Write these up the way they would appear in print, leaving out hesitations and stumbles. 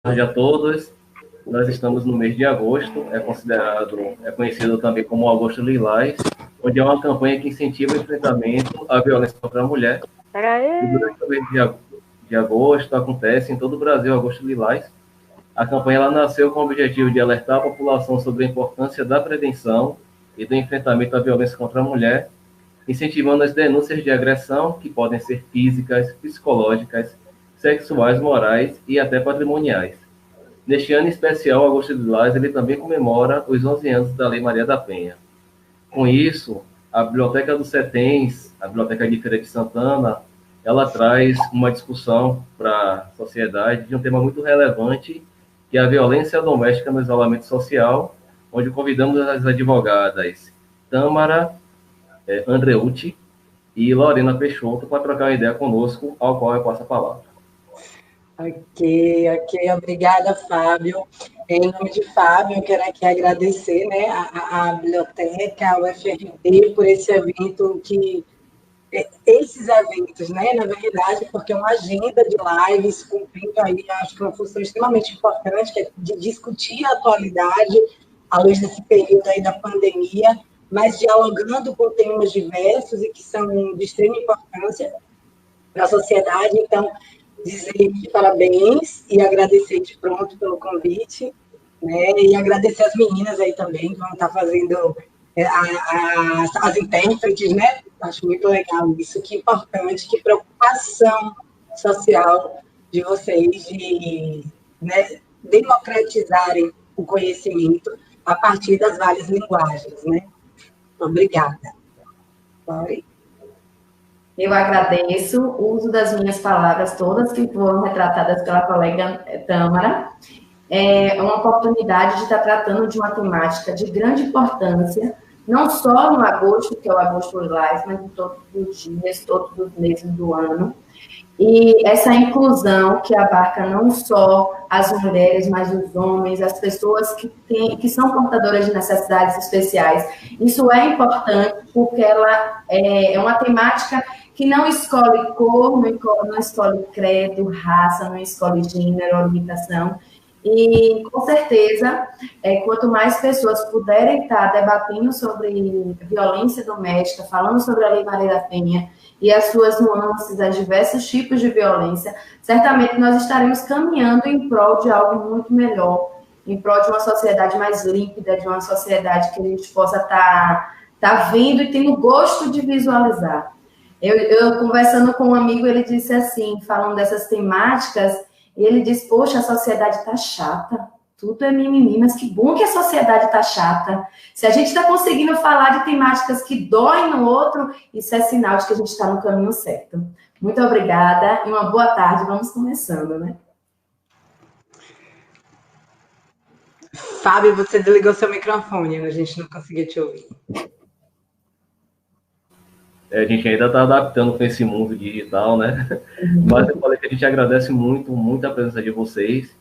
tarde a todos. Nós estamos no mês de agosto, é conhecido também como Agosto Lilás, onde é uma campanha que incentiva o enfrentamento à violência contra a mulher. E durante o mês de agosto acontece em todo o Brasil Agosto Lilás. A campanha ela nasceu com o objetivo de alertar a população sobre a importância da prevenção e do enfrentamento à violência contra a mulher, incentivando as denúncias de agressão, que podem ser físicas, psicológicas, sexuais, morais e até patrimoniais. Neste ano especial, Agosto Lilás, ele também comemora os 11 anos da Lei Maria da Penha. Com isso, a Biblioteca do CETENS, a Biblioteca de Feira de Santana, ela traz uma discussão para a sociedade de um tema muito relevante, que é a violência doméstica no isolamento social, onde convidamos as advogadas Tâmara Andreucci e Lorena Peixoto para trocar uma ideia conosco, ao qual eu passo a palavra. Ok, obrigada, Fábio. Em nome de Fábio, eu quero aqui agradecer, né, a biblioteca, a UFRB, por esse evento esses eventos, né, na verdade, porque é uma agenda de lives cumprindo aí, acho que uma função extremamente importante, que é de discutir a atualidade à luz desse período aí da pandemia, mas dialogando com temas diversos e que são de extrema importância para a sociedade. Então, dizer parabéns e agradecer de pronto pelo convite, né? E agradecer as meninas aí também, que vão estar fazendo as intérpretes, né? Acho muito legal isso, que importante, que preocupação social de vocês de, né, democratizarem o conhecimento a partir das várias linguagens, né? Obrigada. Pode? Eu agradeço o uso das minhas palavras todas que foram retratadas pela colega Tâmara. É uma oportunidade de estar tratando de uma temática de grande importância, não só no agosto, que é o Agosto Lilás, mas em todos os dias, todos os meses do ano. E essa inclusão que abarca não só as mulheres, mas os homens, as pessoas que são portadoras de necessidades especiais. Isso é importante porque ela é uma temática que não escolhe cor, não escolhe credo, raça, não escolhe gênero, orientação. E, com certeza, quanto mais pessoas puderem estar debatendo sobre violência doméstica, falando sobre a Lei Maria da Penha e as suas nuances, as diversos tipos de violência, certamente nós estaremos caminhando em prol de algo muito melhor, em prol de uma sociedade mais límpida, de uma sociedade que a gente possa estar vendo e tendo gosto de visualizar. Eu conversando com um amigo, ele disse assim, falando dessas temáticas, e ele disse, poxa, a sociedade está chata, tudo é mimimi, mas que bom que a sociedade está chata. Se a gente está conseguindo falar de temáticas que doem no outro, isso é sinal de que a gente está no caminho certo. Muito obrigada e uma boa tarde. Vamos começando, né? Fábio, você desligou seu microfone, a gente não conseguia te ouvir. A gente ainda está adaptando com esse mundo digital, né? Mas eu falei que a gente agradece muito a presença de vocês,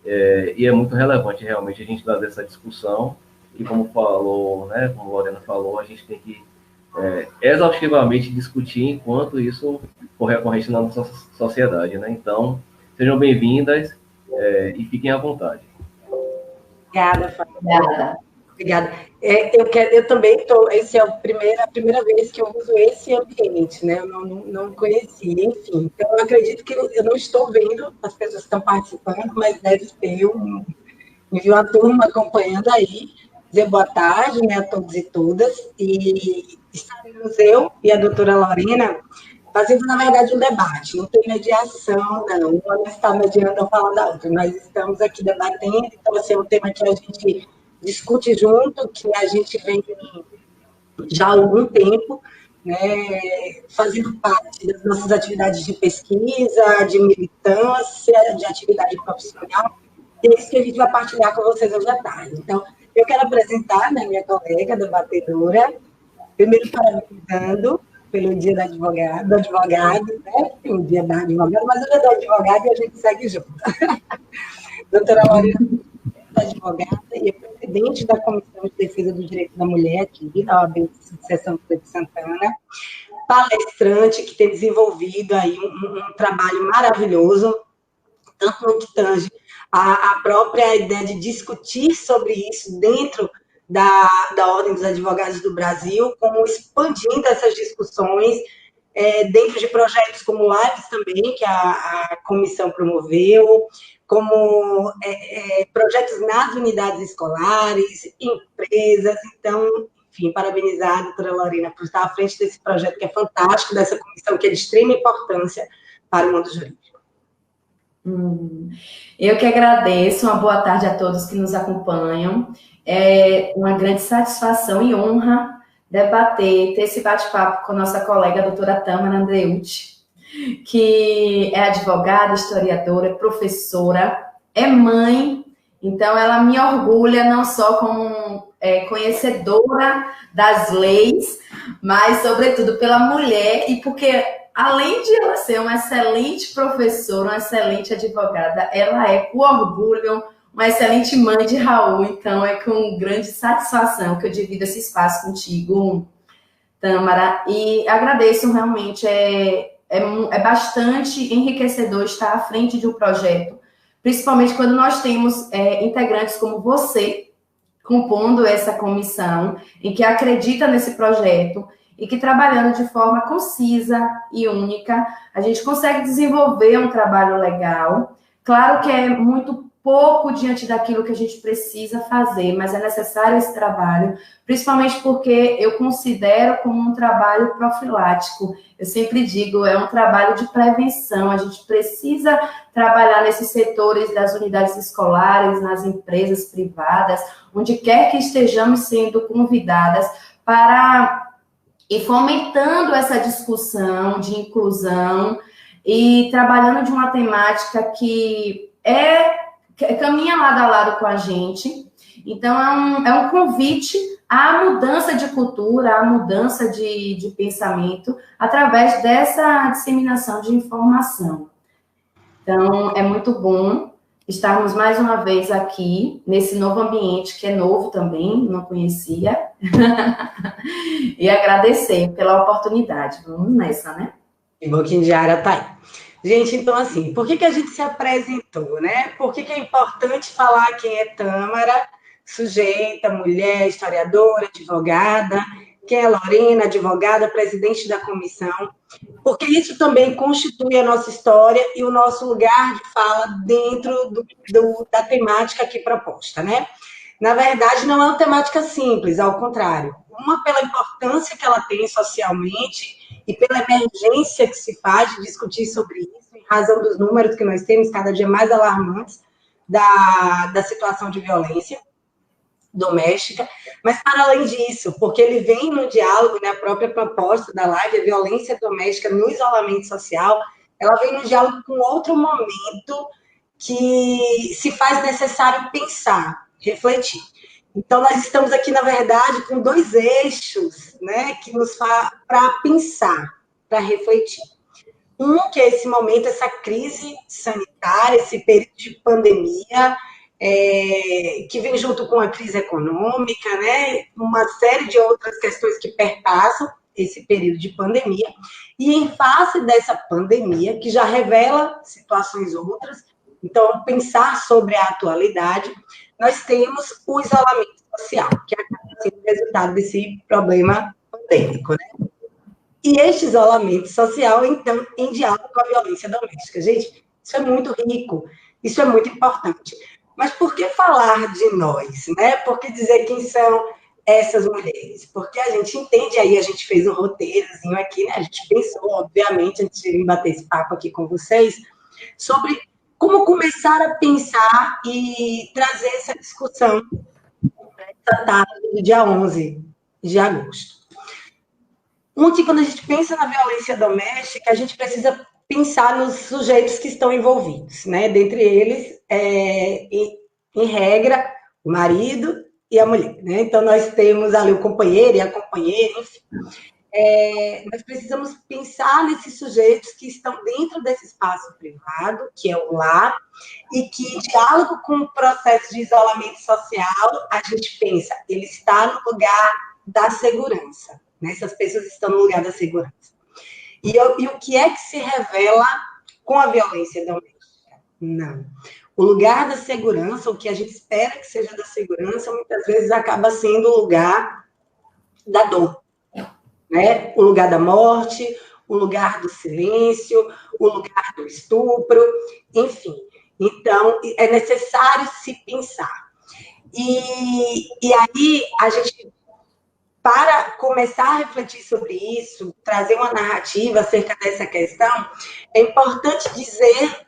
e é muito relevante realmente a gente trazer essa discussão, e como falou, né, como a Lorena falou, a gente tem que exaustivamente discutir enquanto isso for recorrente na nossa sociedade, né? Então, sejam bem-vindas e fiquem à vontade. Obrigada, Fábio. Obrigada. Eu também estou. Essa é a primeira vez que eu uso esse ambiente, né? Eu não conhecia, enfim. Então, eu acredito que eu não estou vendo as pessoas que estão participando, mas deve ter uma turma acompanhando aí. Dizer boa tarde, né, a todos e todas. E estaremos eu e a doutora Lorena fazendo, na verdade, um debate. Não tem mediação, não. Uma está mediando a fala da outra, mas estamos aqui debatendo. Então, assim, é um tema que a gente discute junto, que a gente vem já há algum tempo, né, fazendo parte das nossas atividades de pesquisa, de militância, de atividade profissional, e é isso que a gente vai partilhar com vocês hoje à tarde. Então, eu quero apresentar, né, minha colega debatedora, primeiro parabenizando pelo Dia do Advogado, né, o Dia da Advogada, mas o Dia do Advogado e a gente segue junto. Doutora Lorena, advogada e é presidente da Comissão de Defesa do Direito da Mulher aqui, da OAB de Seção de Santana, palestrante que tem desenvolvido aí um trabalho maravilhoso, tanto no que tange a própria ideia de discutir sobre isso dentro da Ordem dos Advogados do Brasil, como expandindo essas discussões dentro de projetos como Lives também, que a comissão promoveu, como projetos nas unidades escolares, empresas. Então, enfim, parabenizar a doutora Lorena por estar à frente desse projeto que é fantástico, dessa comissão que é de extrema importância para o mundo jurídico. Eu que agradeço, uma boa tarde a todos que nos acompanham. É uma grande satisfação e honra debater, ter esse bate-papo com a nossa colega, a doutora Tâmara Andreucci, que é advogada, historiadora, professora, é mãe, então ela me orgulha não só como conhecedora das leis, mas, sobretudo, pela mulher e porque, além de ela ser uma excelente professora, uma excelente advogada, ela é, com orgulho, uma excelente mãe de Raul. Então, é com grande satisfação que eu divido esse espaço contigo, Tâmara. E agradeço, realmente, é bastante enriquecedor estar à frente de um projeto, principalmente quando nós temos integrantes como você, compondo essa comissão, em que acredita nesse projeto, e que trabalhando de forma concisa e única, a gente consegue desenvolver um trabalho legal. Claro que é muito pouco diante daquilo que a gente precisa fazer, mas é necessário esse trabalho, principalmente porque eu considero como um trabalho profilático. Eu sempre digo, é um trabalho de prevenção, a gente precisa trabalhar nesses setores das unidades escolares, nas empresas privadas, onde quer que estejamos sendo convidadas para ir fomentando essa discussão de inclusão e trabalhando de uma temática que caminha lado a lado com a gente. Então, é um convite à mudança de cultura, à mudança de pensamento, através dessa disseminação de informação. Então, é muito bom estarmos mais uma vez aqui, nesse novo ambiente, que é novo também, não conhecia, e agradecer pela oportunidade. Vamos nessa, né? E Boquinha de Ara tá aí. Gente, então, assim, por que a gente se apresentou, né? Por que é importante falar quem é Tâmara, sujeita, mulher, historiadora, advogada, quem é Lorena, advogada, presidente da comissão, porque isso também constitui a nossa história e o nosso lugar de fala dentro da temática aqui proposta, né? Na verdade, não é uma temática simples, ao contrário. Uma, pela importância que ela tem socialmente e pela emergência que se faz de discutir sobre isso, em razão dos números que nós temos, cada dia mais alarmantes, da situação de violência doméstica, mas para além disso, porque ele vem no diálogo, né, a própria proposta da live, a violência doméstica no isolamento social, ela vem no diálogo com outro momento que se faz necessário pensar, refletir. Então, nós estamos aqui, na verdade, com dois eixos, né, que nos faz para pensar, para refletir. Um, que é esse momento, essa crise sanitária, esse período de pandemia, que vem junto com a crise econômica, né, uma série de outras questões que perpassam esse período de pandemia, e em face dessa pandemia, que já revela situações outras, então, pensar sobre a atualidade, nós temos o isolamento social, que acaba sendo o resultado desse problema pandêmico, né? E este isolamento social, então, em diálogo com a violência doméstica. Gente, isso é muito rico, isso é muito importante. Mas por que falar de nós, né? Por que dizer quem são essas mulheres? Porque a gente entende, aí a gente fez um roteirozinho aqui, né? A gente pensou, obviamente, antes de bater esse papo aqui com vocês, sobre como começar a pensar e trazer essa discussão nessa tarde do dia 11 de agosto. Que quando a gente pensa na violência doméstica, a gente precisa pensar nos sujeitos que estão envolvidos, né? Dentre eles, em regra, o marido e a mulher, né? Então, nós temos ali o companheiro e a companheira, enfim. Nós precisamos pensar nesses sujeitos que estão dentro desse espaço privado, que é o lar, e que, em diálogo com o processo de isolamento social, a gente pensa, ele está no lugar da segurança, né? Essas pessoas estão no lugar da segurança. E o que é que se revela com a violência doméstica? Não. O lugar da segurança, o que a gente espera que seja da segurança, muitas vezes acaba sendo o lugar da dor, né? O lugar da morte, o lugar do silêncio, o lugar do estupro, enfim. Então, é necessário se pensar. E aí, a gente, para começar a refletir sobre isso, trazer uma narrativa acerca dessa questão, é importante dizer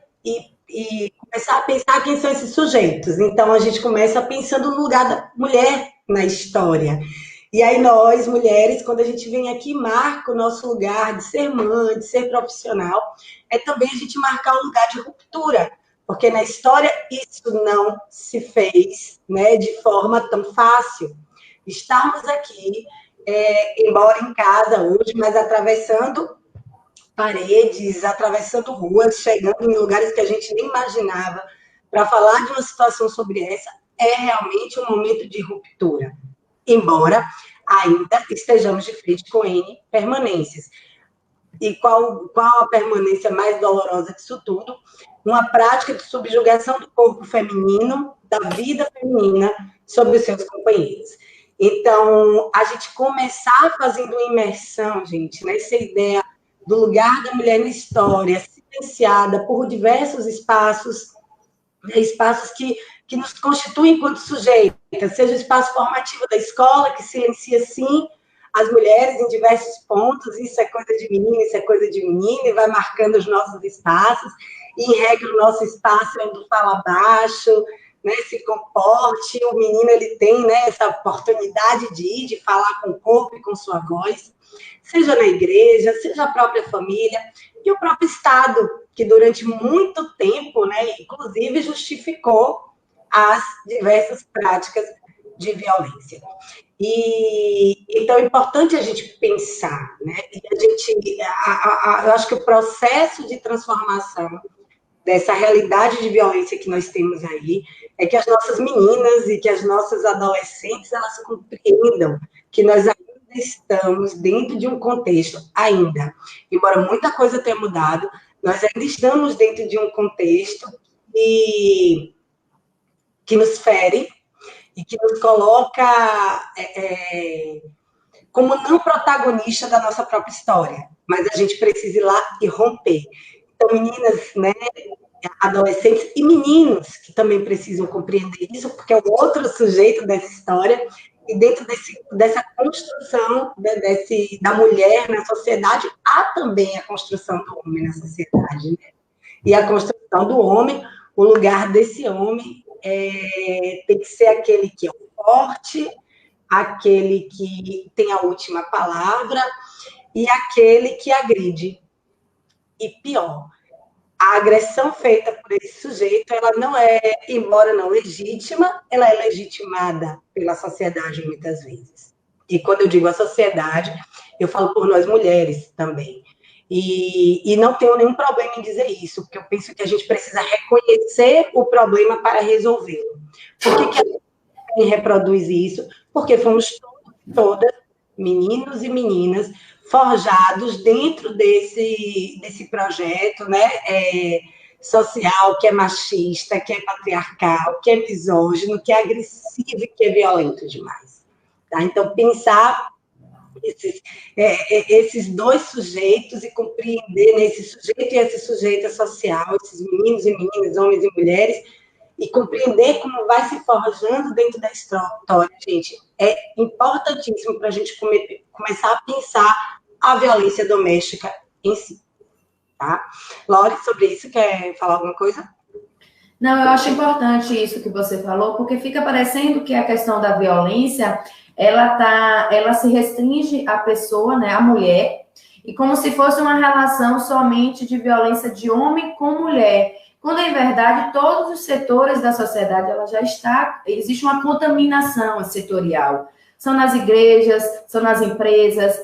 e começar a pensar quem são esses sujeitos. Então, a gente começa pensando no lugar da mulher na história. E aí nós, mulheres, quando a gente vem aqui, marca o nosso lugar de ser mãe, de ser profissional, é também a gente marcar um lugar de ruptura, porque na história isso não se fez, né, de forma tão fácil. Estarmos aqui, embora em casa hoje, mas atravessando paredes, atravessando ruas, chegando em lugares que a gente nem imaginava, para falar de uma situação sobre essa, é realmente um momento de ruptura. Embora ainda estejamos de frente com N permanências. E qual a permanência mais dolorosa disso tudo? Uma prática de subjugação do corpo feminino, da vida feminina, sobre os seus companheiros. Então, a gente começar fazendo uma imersão, gente, nessa ideia do lugar da mulher na história, silenciada por diversos espaços que nos constituem enquanto sujeitas, seja o espaço formativo da escola, que silencia, sim, as mulheres em diversos pontos, isso é coisa de menina, isso é coisa de menina, e vai marcando os nossos espaços, e em regra o nosso espaço é onde fala baixo, né, se comporte, o menino ele tem, né, essa oportunidade de falar com o corpo e com sua voz, seja na igreja, seja a própria família, e o próprio Estado, que durante muito tempo, né, inclusive justificou as diversas práticas de violência. E então é importante a gente pensar, né? Eu acho que o processo de transformação dessa realidade de violência que nós temos aí é que as nossas meninas e que as nossas adolescentes elas compreendam que nós ainda estamos dentro de um contexto ainda, embora muita coisa tenha mudado, nós ainda estamos dentro de um contexto que nos fere e que nos coloca como não protagonista da nossa própria história, mas a gente precisa ir lá e romper. Então, meninas, né, adolescentes e meninos que também precisam compreender isso, porque é o outro sujeito dessa história, e dentro dessa construção da mulher na sociedade, há também a construção do homem na sociedade, né? E a construção do homem, o lugar desse homem tem que ser aquele que é o forte, aquele que tem a última palavra e aquele que agride. E pior, a agressão feita por esse sujeito, ela não é, embora não legítima, ela é legitimada pela sociedade muitas vezes. E quando eu digo a sociedade, eu falo por nós mulheres também. E não tenho nenhum problema em dizer isso, porque eu penso que a gente precisa reconhecer o problema para resolvê-lo. Por que a gente reproduz isso? Porque fomos todas, meninos e meninas, forjados dentro desse projeto, né, social, que é machista, que é patriarcal, que é misógino, que é agressivo e que é violento demais. Tá? Então, pensar esses dois sujeitos e compreender esse sujeito e essa sujeita social, esses meninos e meninas, homens e mulheres, e compreender como vai se forjando dentro da história, gente, é importantíssimo para a gente começar a pensar a violência doméstica em si, tá? Lore, sobre isso, quer falar alguma coisa? Não, eu acho importante isso que você falou, porque fica parecendo que a questão da violência, ela se restringe à pessoa, né, à mulher, e como se fosse uma relação somente de violência de homem com mulher, quando, em verdade, todos os setores da sociedade, existe uma contaminação setorial. São nas igrejas, são nas empresas,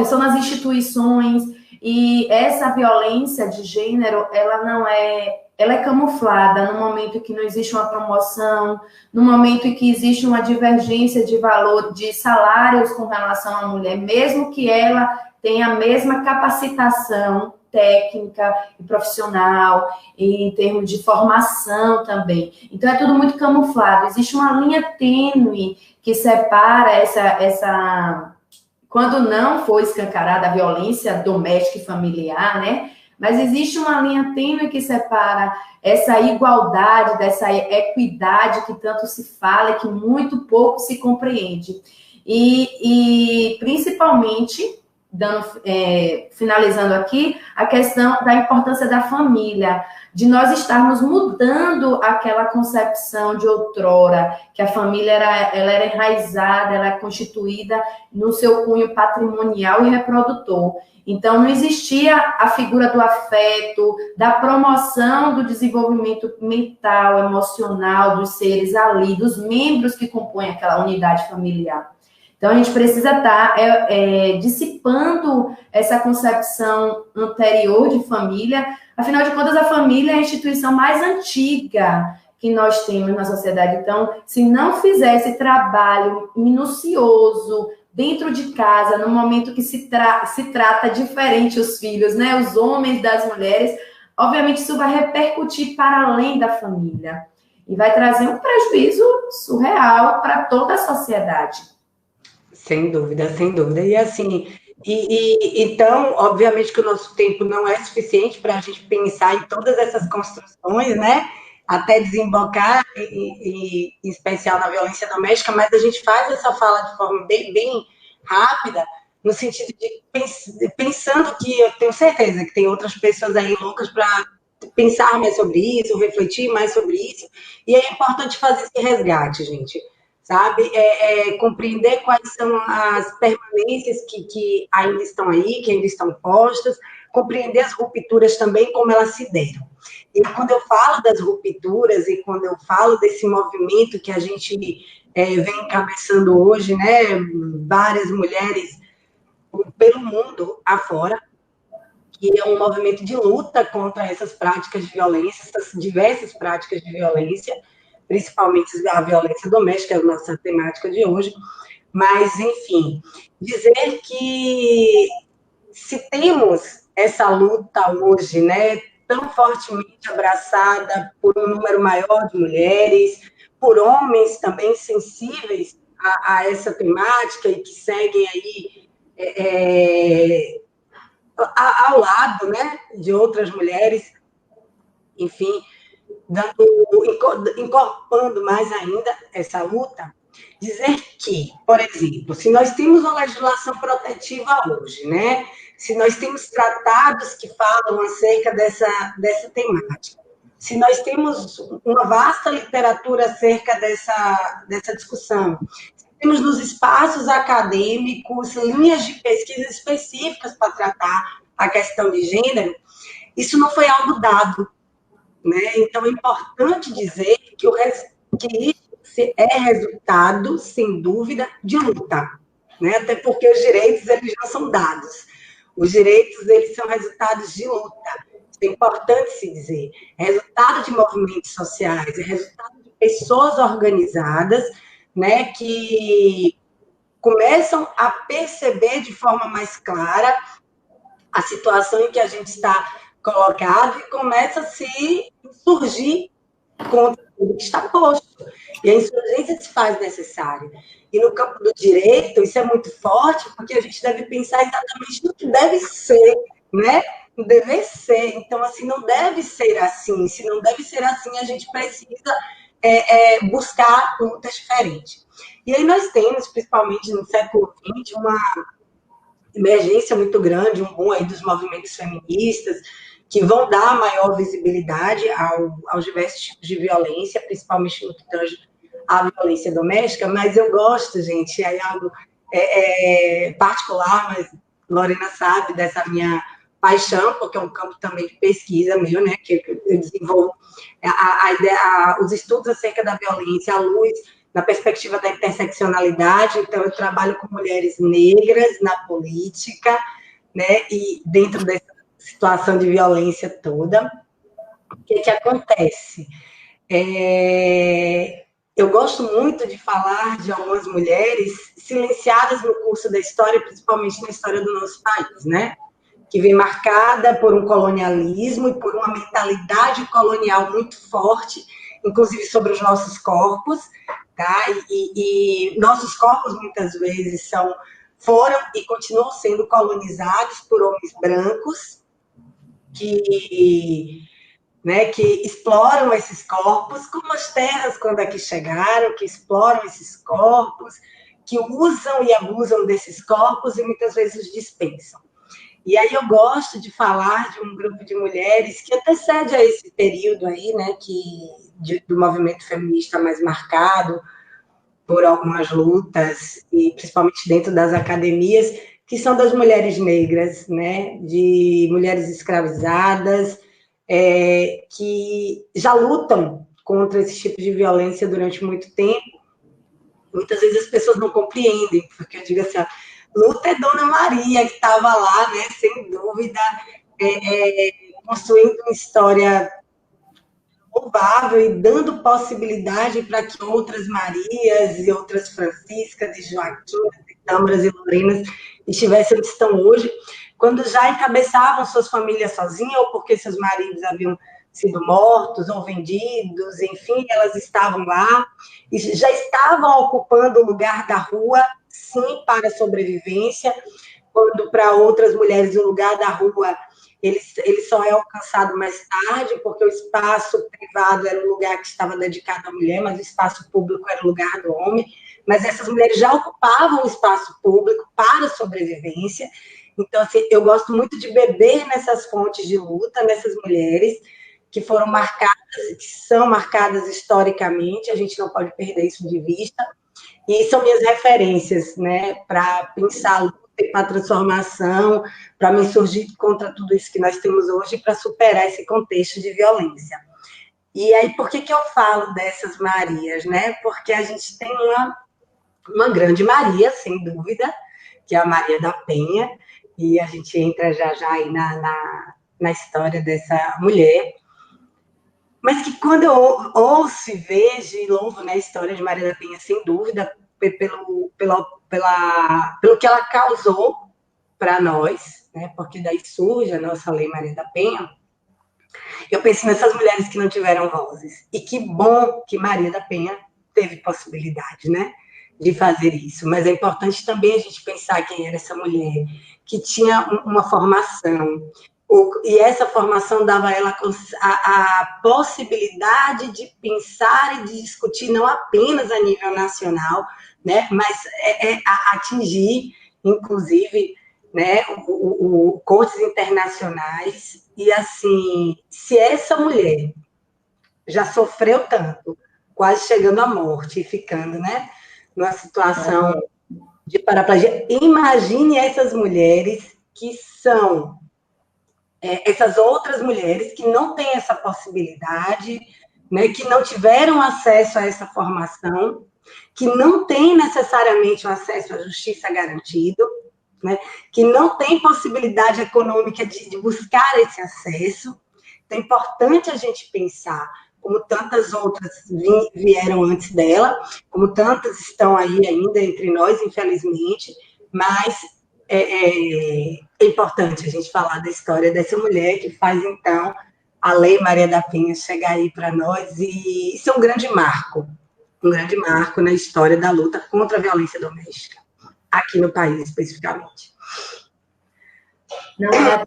são nas instituições, e essa violência de gênero, ela é camuflada no momento que não existe uma promoção, no momento em que existe uma divergência de valor, de salários com relação à mulher, mesmo que ela tenha a mesma capacitação técnica e profissional, em termos de formação também. Então, é tudo muito camuflado. Existe uma linha tênue que separa essa quando não for escancarada a violência doméstica e familiar, né? Mas existe uma linha tênue que separa essa igualdade, dessa equidade que tanto se fala e que muito pouco se compreende. E principalmente, finalizando aqui, a questão da importância da família, de nós estarmos mudando aquela concepção de outrora, que a família ela era enraizada, ela é constituída no seu cunho patrimonial e reprodutor. Então, não existia a figura do afeto, da promoção do desenvolvimento mental, emocional dos seres ali, dos membros que compõem aquela unidade familiar. Então, a gente precisa estar dissipando essa concepção anterior de família. Afinal de contas, a família é a instituição mais antiga que nós temos na sociedade. Então, se não fizer esse trabalho minucioso dentro de casa, no momento que se trata diferente os filhos, né? Os homens das mulheres, obviamente isso vai repercutir para além da família. E vai trazer um prejuízo surreal para toda a sociedade. Sem dúvida, sem dúvida. E assim, então, obviamente que o nosso tempo não é suficiente para a gente pensar em todas essas construções, né? Até desembocar, em especial na violência doméstica, mas a gente faz essa fala de forma bem rápida, no sentido de pensando que eu tenho certeza que tem outras pessoas aí loucas para pensar mais sobre isso, refletir mais sobre isso, e é importante fazer esse resgate, gente. Sabe? Compreender quais são as permanências que ainda estão aí, que ainda estão postas, compreender as rupturas também, como elas se deram. E quando eu falo das rupturas e quando eu falo desse movimento que a gente vem encabeçando hoje, né, várias mulheres pelo mundo afora, que é um movimento de luta contra essas práticas de violência, essas diversas práticas de violência, principalmente a violência doméstica, é a nossa temática de hoje, mas, enfim, dizer que se temos essa luta hoje, né, tão fortemente abraçada por um número maior de mulheres, por homens também sensíveis a essa temática e que seguem aí ao lado, né, de outras mulheres, enfim, incorporando mais ainda essa luta, dizer que, por exemplo, se nós temos uma legislação protetiva hoje, né, se nós temos tratados que falam acerca dessa temática, se nós temos uma vasta literatura acerca dessa discussão, temos nos espaços acadêmicos linhas de pesquisa específicas para tratar a questão de gênero, isso não foi algo dado, né? Então, é importante dizer que isso é resultado, sem dúvida, de luta, né? Até porque os direitos eles não são dados. Os direitos eles são resultados de luta. Isso é importante se dizer. É resultado de movimentos sociais, é resultado de pessoas organizadas, né, que começam a perceber de forma mais clara a situação em que a gente está colocado e começa a se insurgir contra tudo que está posto. E a insurgência se faz necessária. E no campo do direito, isso é muito forte, porque a gente deve pensar exatamente no que deve ser, né? No dever ser. Então, assim, não deve ser assim. Se não deve ser assim, a gente precisa buscar lutas diferentes. E aí nós temos, principalmente no século XX, uma emergência muito grande, um boom aí dos movimentos feministas, que vão dar maior visibilidade aos diversos tipos de violência, principalmente no que tange à violência doméstica, mas eu gosto, gente, é algo particular, mas Lorena sabe dessa minha paixão, porque é um campo também de pesquisa meu, né, que eu desenvolvo os estudos acerca da violência à luz na perspectiva da interseccionalidade. Então, eu trabalho com mulheres negras na política, né, e dentro dessa situação de violência toda, o que acontece? Eu gosto muito de falar de algumas mulheres silenciadas no curso da história, principalmente na história do nosso país, né? que vem marcada por um colonialismo e por uma mentalidade colonial muito forte, inclusive sobre os nossos corpos, tá? E nossos corpos, muitas vezes, foram e continuam sendo colonizados por homens brancos que exploram esses corpos, como as terras, quando aqui chegaram, que exploram esses corpos, que usam e abusam desses corpos e muitas vezes os dispensam. E aí eu gosto de falar de um grupo de mulheres que antecede a esse período aí, né, do movimento feminista mais marcado por algumas lutas, e principalmente dentro das academias, que são das mulheres negras, né, de mulheres escravizadas, que já lutam contra esse tipo de violência durante muito tempo. Muitas vezes as pessoas não compreendem, porque eu digo assim, luta é Dona Maria, que estava lá, né, sem dúvida, construindo uma história louvável e dando possibilidade para que outras Marias e outras Franciscas e Joaquinas e Tâmaras e Lorenas estivessem onde estão hoje, quando já encabeçavam suas famílias sozinhas, ou porque seus maridos haviam sido mortos ou vendidos, enfim, elas estavam lá e já estavam ocupando o lugar da rua, sim, para a sobrevivência, quando para outras mulheres o lugar da rua ele só é alcançado mais tarde, porque o espaço privado era um lugar que estava dedicado à mulher, mas o espaço público era o lugar do homem. Mas essas mulheres já ocupavam o espaço público para a sobrevivência. Então, assim, eu gosto muito de beber nessas fontes de luta, nessas mulheres que foram marcadas, que são marcadas historicamente, a gente não pode perder isso de vista. E são minhas referências, né, para pensar a luta e para a transformação, para me surgir contra tudo isso que nós temos hoje, para superar esse contexto de violência. E aí, por que eu falo dessas Marias, né? Porque a gente tem uma grande Maria, sem dúvida, que é a Maria da Penha, e a gente entra já aí na história dessa mulher, mas que quando eu ouço e vejo e louvo, né, a história de Maria da Penha, sem dúvida, pelo que ela causou para nós, né, porque daí surge a nossa Lei Maria da Penha, eu penso nessas mulheres que não tiveram vozes. E que bom que Maria da Penha teve possibilidade, né, de fazer isso. Mas é importante também a gente pensar quem era essa mulher, que tinha uma formação, e essa formação dava a ela a possibilidade de pensar e de discutir não apenas a nível nacional, né, mas atingir, inclusive, né, cortes internacionais. E, assim, se essa mulher já sofreu tanto, quase chegando à morte e ficando, né, numa situação de paraplegia, imagine essas mulheres que são essas outras mulheres que não têm essa possibilidade, né, que não tiveram acesso a essa formação, que não têm necessariamente o acesso à justiça garantido, né, que não têm possibilidade econômica de buscar esse acesso. Então, é importante a gente pensar como tantas outras vieram antes dela, como tantas estão aí ainda entre nós, infelizmente, mas é importante a gente falar da história dessa mulher que faz, então, a Lei Maria da Penha chegar aí para nós, e isso é um grande marco na história da luta contra a violência doméstica, aqui no país, especificamente. Não é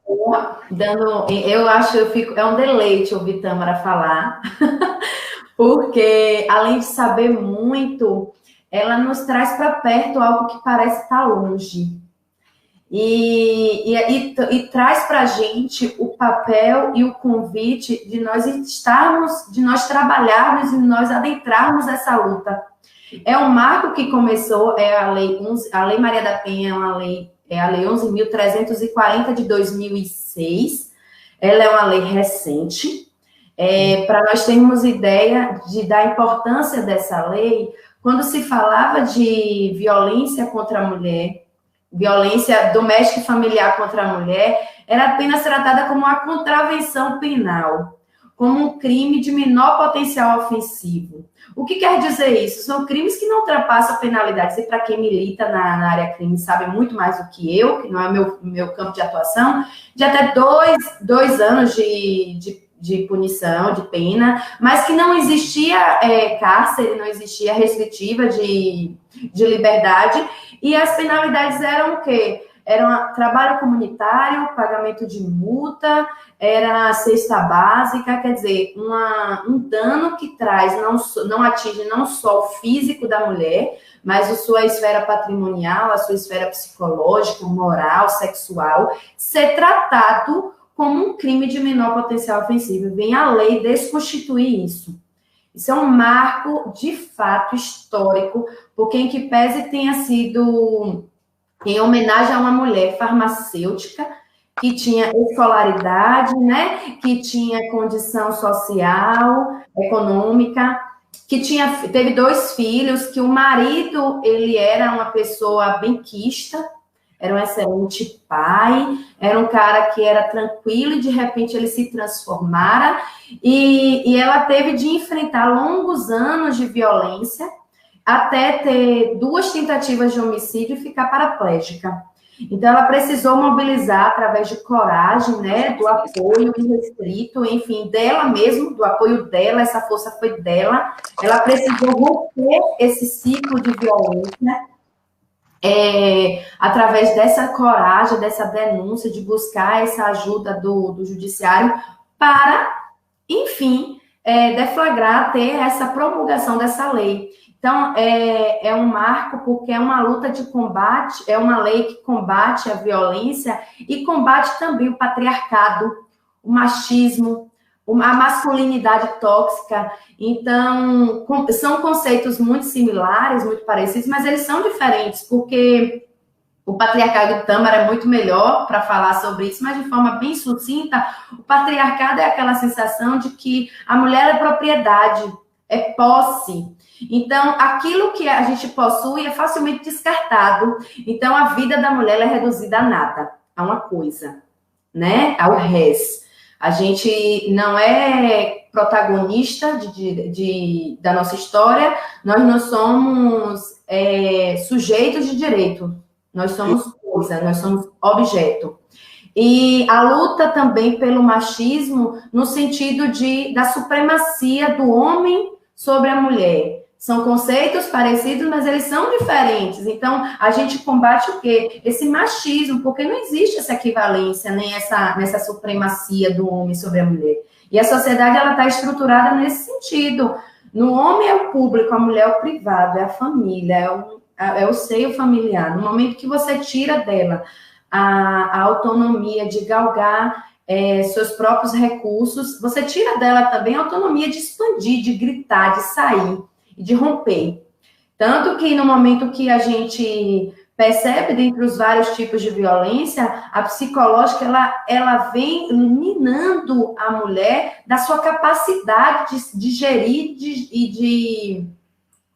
eu acho, é um deleite ouvir Tâmara falar, porque, além de saber muito, ela nos traz para perto algo que parece estar longe. E traz para a gente o papel e o convite de nós trabalharmos e nós adentrarmos essa luta. É um marco que começou, a Lei Maria da Penha é a Lei 11.340 de 2006. Ela é uma lei recente. Para nós termos ideia da importância dessa lei, quando se falava de violência contra a mulher, violência doméstica e familiar contra a mulher, era apenas tratada como uma contravenção penal, como um crime de menor potencial ofensivo. O que quer dizer isso? São crimes que não ultrapassam penalidades, e para quem milita na área crime sabe muito mais do que eu, que não é meu campo de atuação, de até 2 anos de punição, de pena, mas que não existia cárcere, não existia restritiva de liberdade, e as penalidades eram o quê? Era trabalho comunitário, pagamento de multa, era cesta básica, quer dizer, um dano que traz, não atinge não só o físico da mulher, mas a sua esfera patrimonial, a sua esfera psicológica, moral, sexual, ser tratado como um crime de menor potencial ofensivo. Vem a lei desconstituir isso. Isso é um marco, de fato, histórico, porque em que pese tenha sido em homenagem a uma mulher farmacêutica que tinha escolaridade, né, que tinha condição social, econômica, que teve 2 filhos, que o marido, ele era uma pessoa benquista, era um excelente pai, era um cara que era tranquilo e de repente ele se transformara e ela teve de enfrentar longos anos de violência até ter 2 tentativas de homicídio e ficar paraplégica. Então, ela precisou mobilizar através de coragem, né, do apoio irrestrito, enfim, dela mesmo, do apoio dela, essa força foi dela. Ela precisou romper esse ciclo de violência através dessa coragem, dessa denúncia, de buscar essa ajuda do judiciário para, enfim, deflagrar, ter essa promulgação dessa lei. Então, é um marco porque é uma luta de combate, é uma lei que combate a violência e combate também o patriarcado, o machismo, a masculinidade tóxica. Então, são conceitos muito similares, muito parecidos, mas eles são diferentes, porque o patriarcado Tâmara é muito melhor para falar sobre isso, mas de forma bem sucinta, o patriarcado é aquela sensação de que a mulher é propriedade, é posse. Então, aquilo que a gente possui é facilmente descartado. Então, a vida da mulher é reduzida a nada, a uma coisa, né? Ao res. A gente não é protagonista da nossa história, nós não somos sujeitos de direito, nós somos coisa, nós somos objeto. E a luta também pelo machismo no sentido da supremacia do homem sobre a mulher. São conceitos parecidos, mas eles são diferentes. Então, a gente combate o quê? Esse machismo, porque não existe essa equivalência, nem nessa supremacia do homem sobre a mulher. E a sociedade, ela está estruturada nesse sentido. No homem é o público, a mulher é o privado, é a família, é o seio familiar. No momento que você tira dela a autonomia de galgar seus próprios recursos, você tira dela também a autonomia de expandir, de gritar, de sair e de romper. Tanto que no momento que a gente percebe, dentre os vários tipos de violência, a psicológica, ela vem minando a mulher da sua capacidade de gerir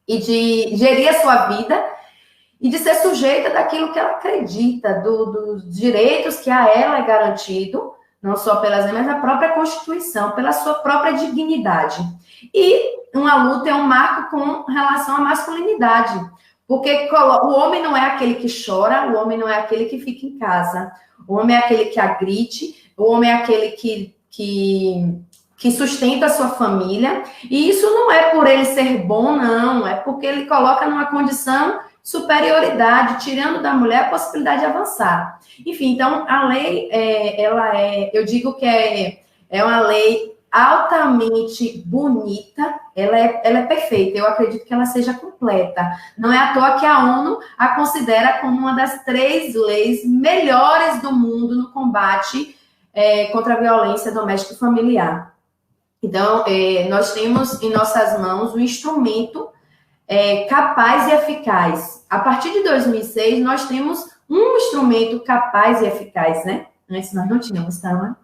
e de gerir a sua vida e de ser sujeita daquilo que ela acredita, dos direitos que a ela é garantido, não só pelas leis, mas a própria Constituição, pela sua própria dignidade. E uma luta é um marco com relação à masculinidade, porque o homem não é aquele que chora, o homem não é aquele que fica em casa, o homem é aquele que agride, o homem é aquele que sustenta a sua família, e isso não é por ele ser bom, não, é porque ele coloca numa condição superioridade, tirando da mulher a possibilidade de avançar. Enfim, então, a lei, eu digo que é uma lei altamente bonita, ela é perfeita, eu acredito que ela seja completa. Não é à toa que a ONU a considera como uma das 3 leis melhores do mundo no combate contra a violência doméstica e familiar. Então, nós temos em nossas mãos um instrumento capaz e eficaz. A partir de 2006, nós temos um instrumento capaz e eficaz, né? Antes nós não tínhamos, tá?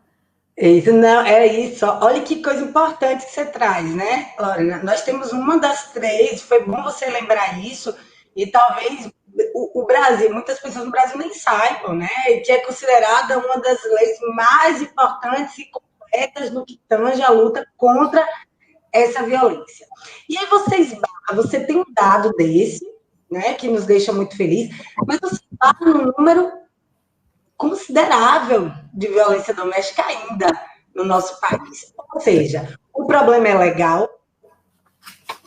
Isso, não, é isso. Olha que coisa importante que você traz, né, Lorena? Nós temos uma das 3, foi bom você lembrar isso, e talvez o Brasil, muitas pessoas no Brasil nem saibam, né? Que é considerada uma das leis mais importantes e concretas no que tange a luta contra essa violência. E aí você tem um dado desse, né, que nos deixa muito felizes, mas você está num número considerável de violência doméstica ainda no nosso país. Ou seja, o problema é legal,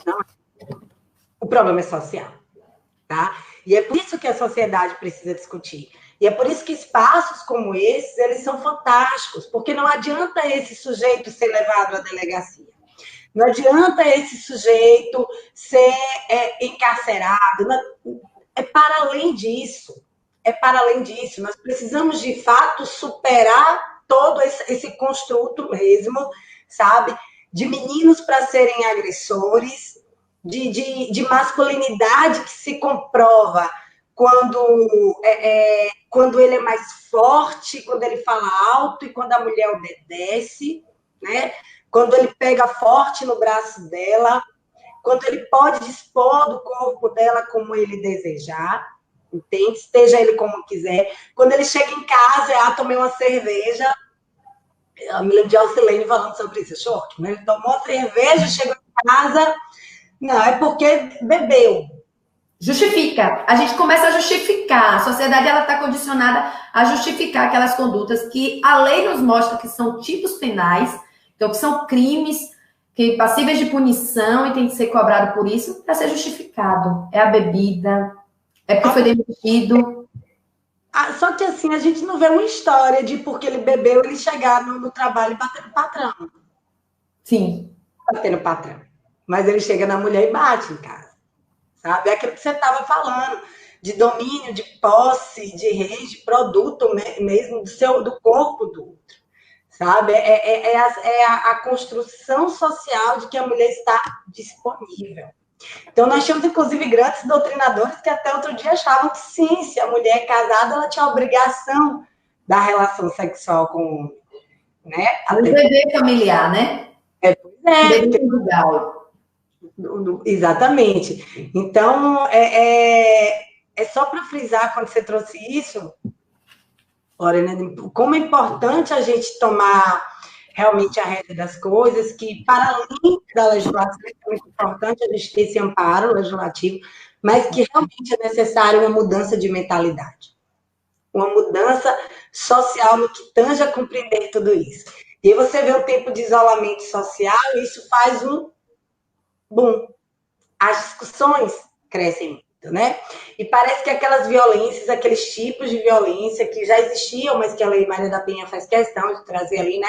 não, o problema é social, tá? E é por isso que a sociedade precisa discutir. E é por isso que espaços como esses, eles são fantásticos, porque não adianta esse sujeito ser levado à delegacia. Não adianta esse sujeito ser encarcerado. É para além disso. É para além disso. Nós precisamos, de fato, superar todo esse construto mesmo, sabe? De meninos para serem agressores, de masculinidade que se comprova quando ele é mais forte, quando ele fala alto e quando a mulher obedece, né? Quando ele pega forte no braço dela, quando ele pode dispor do corpo dela como ele desejar, entende? Esteja ele como quiser. Quando ele chega em casa, tomei uma cerveja. Eu me lembro de Alcilene falando sobre isso, achou ótimo. Ele tomou cerveja, chegou em casa. Não, é porque bebeu. Justifica. A gente começa a justificar. A sociedade está condicionada a justificar aquelas condutas que a lei nos mostra que são tipos penais, então que são crimes que passíveis de punição e tem que ser cobrado por isso para ser justificado. É a bebida, é porque foi demitido. Só que assim, a gente não vê uma história de porque ele bebeu, ele chegar no trabalho e bater no patrão. Sim. Bater no patrão. Mas ele chega na mulher e bate em casa. Sabe? É aquilo que você estava falando, de domínio, de posse, de rede, de produto mesmo do corpo do outro. Sabe? É a construção social de que a mulher está disponível. Então, nós tínhamos, inclusive, grandes doutrinadores que até outro dia achavam que sim, se a mulher é casada, ela tinha a obrigação da relação sexual com o homem. Né? O dever familiar, né? Pois é. Exatamente. Então, é só para frisar, quando você trouxe isso, Lorena, como é importante a gente tomar realmente a rédea das coisas, que para além da legislação é muito importante a gente ter esse amparo legislativo, mas que realmente é necessário uma mudança de mentalidade, uma mudança social no que tange a compreender tudo isso. E aí você vê o tempo de isolamento social e isso faz um boom. As discussões crescem muito, né? E parece que aquelas violências, aqueles tipos de violência que já existiam, mas que a Lei Maria da Penha faz questão de trazer ali, né?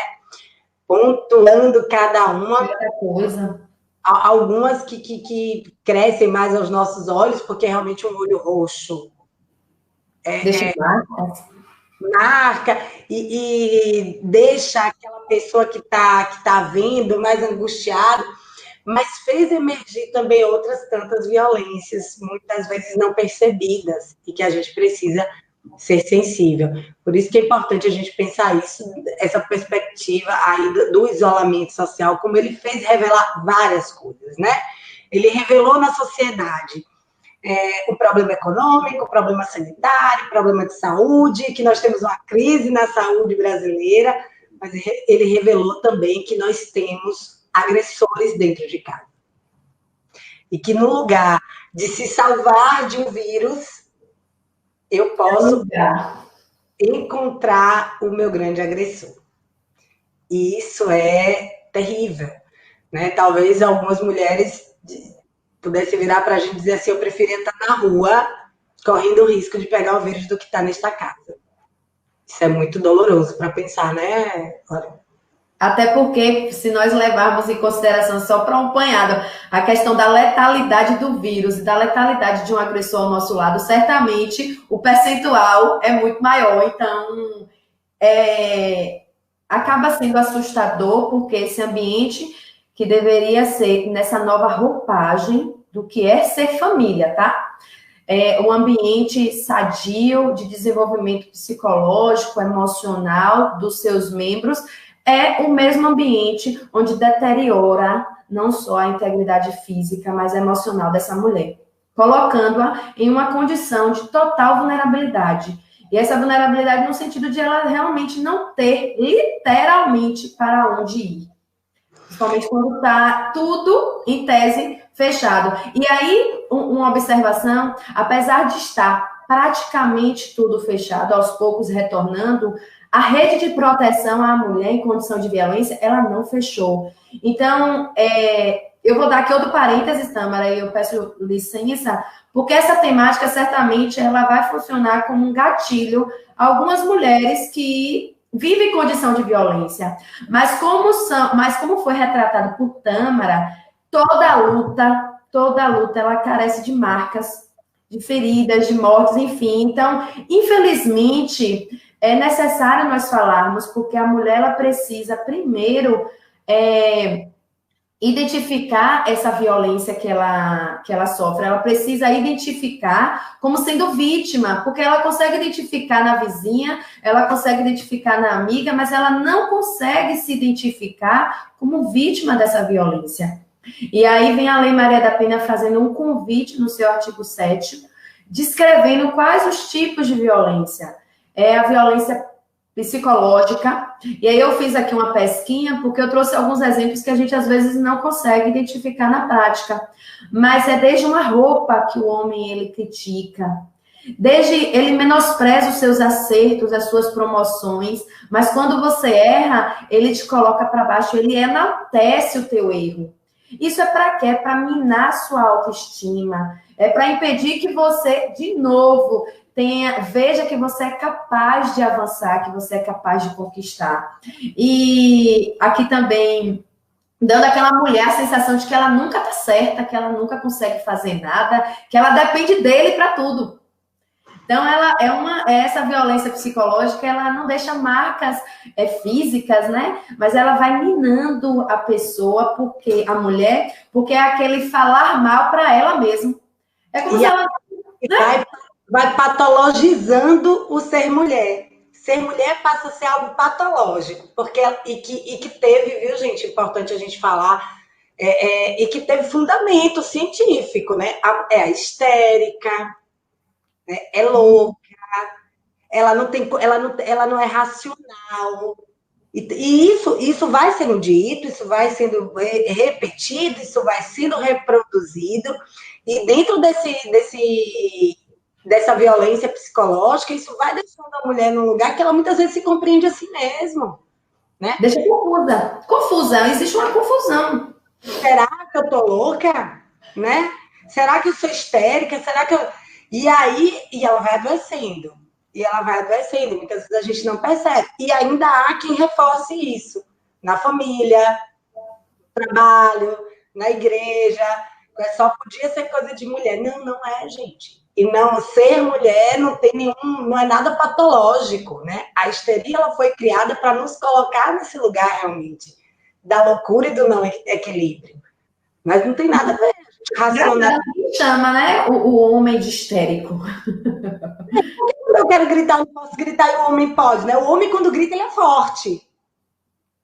Pontuando cada uma. Coisa. Algumas que crescem mais aos nossos olhos, porque realmente um olho roxo marca e deixa aquela pessoa que tá vendo mais angustiado, mas fez emergir também outras tantas violências, muitas vezes não percebidas, e que a gente precisa ser sensível. Por isso que é importante a gente pensar isso, essa perspectiva aí do isolamento social, como ele fez revelar várias coisas, né? Ele revelou na sociedade o problema econômico, o problema sanitário, o problema de saúde, que nós temos uma crise na saúde brasileira, mas ele revelou também que nós temos agressores dentro de casa. E que no lugar de se salvar de um vírus, eu posso encontrar o meu grande agressor. E isso é terrível, né? Talvez algumas mulheres pudessem virar para a gente e dizer assim, eu preferia estar na rua correndo o risco de pegar o vírus do que estar nesta casa. Isso é muito doloroso para pensar, né, Lorena? Até porque, se nós levarmos em consideração só para um apanhado a questão da letalidade do vírus e da letalidade de um agressor ao nosso lado, certamente o percentual é muito maior. Então, acaba sendo assustador, porque esse ambiente que deveria ser nessa nova roupagem do que é ser família, tá? Um ambiente sadio de desenvolvimento psicológico, emocional dos seus membros, é o mesmo ambiente onde deteriora não só a integridade física, mas emocional dessa mulher, colocando-a em uma condição de total vulnerabilidade. E essa vulnerabilidade no sentido de ela realmente não ter, literalmente, para onde ir. Principalmente quando está tudo, em tese, fechado. E aí, uma observação, apesar de estar praticamente tudo fechado, aos poucos retornando, a rede de proteção à mulher em condição de violência, ela não fechou. Então, eu vou dar aqui outro parênteses, Tâmara, e eu peço licença, porque essa temática, certamente, ela vai funcionar como um gatilho a algumas mulheres que vivem em condição de violência. Mas como foi retratado por Tâmara, toda luta, ela carece de marcas, de feridas, de mortes, enfim. Então, infelizmente, é necessário nós falarmos, porque a mulher, ela precisa, primeiro, identificar essa violência que ela sofre. Ela precisa identificar como sendo vítima, porque ela consegue identificar na vizinha, ela consegue identificar na amiga, mas ela não consegue se identificar como vítima dessa violência. E aí vem a Lei Maria da Penha fazendo um convite no seu artigo 7º, descrevendo quais os tipos de violência. É a violência psicológica, e aí eu fiz aqui uma pesquinha, porque eu trouxe alguns exemplos que a gente às vezes não consegue identificar na prática, mas é desde uma roupa que o homem, ele critica, desde ele menospreza os seus acertos, as suas promoções, mas quando você erra, ele te coloca para baixo, ele enaltece o teu erro. Isso é para quê? É para minar sua autoestima, é para impedir que você, de novo, veja que você é capaz de avançar, que você é capaz de conquistar. E aqui também, dando àquela mulher a sensação de que ela nunca está certa, que ela nunca consegue fazer nada, que ela depende dele para tudo. Então, essa violência psicológica, ela não deixa marcas físicas, né? Mas ela vai minando a pessoa, a mulher, porque é aquele falar mal para ela mesma. É como se ela... Vai patologizando o ser mulher. Ser mulher passa a ser algo patológico, e que teve, viu, gente? Importante a gente falar, e que teve fundamento científico, né? É histérica, né? É louca, ela não é racional. E isso vai sendo dito, isso vai sendo repetido, isso vai sendo reproduzido, e dentro dessa violência psicológica, isso vai deixando a mulher num lugar que ela muitas vezes se compreende a si mesma, né? Deixa confusa, existe uma confusão. Será que eu tô louca? Né? Será que eu sou histérica? Será que eu... E ela vai adoecendo. Muitas vezes a gente não percebe. E ainda há quem reforce isso. Na família, no trabalho, na igreja. Só podia ser coisa de mulher. Não é, gente. E não ser mulher não é nada patológico, né? A histeria, ela foi criada para nos colocar nesse lugar realmente da loucura e do não equilíbrio. Mas não tem nada a ver. Racional. Chama, né? O homem de histérico. Quando eu quero gritar, eu não posso gritar e o homem pode, né? O homem, quando grita, ele é forte.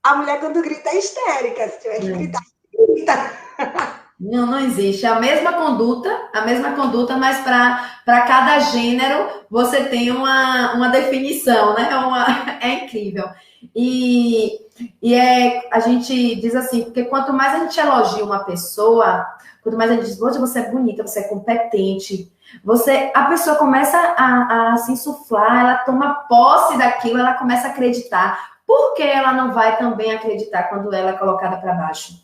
A mulher, quando grita, é histérica. Se tiver que gritar, grita. Não existe. A mesma conduta, mas para cada gênero você tem uma definição, né? É incrível. E a gente diz assim, porque quanto mais a gente elogia uma pessoa, quanto mais a gente diz, você é bonita, você é competente, a pessoa começa a se insuflar, ela toma posse daquilo, ela começa a acreditar. Por que ela não vai também acreditar quando ela é colocada para baixo?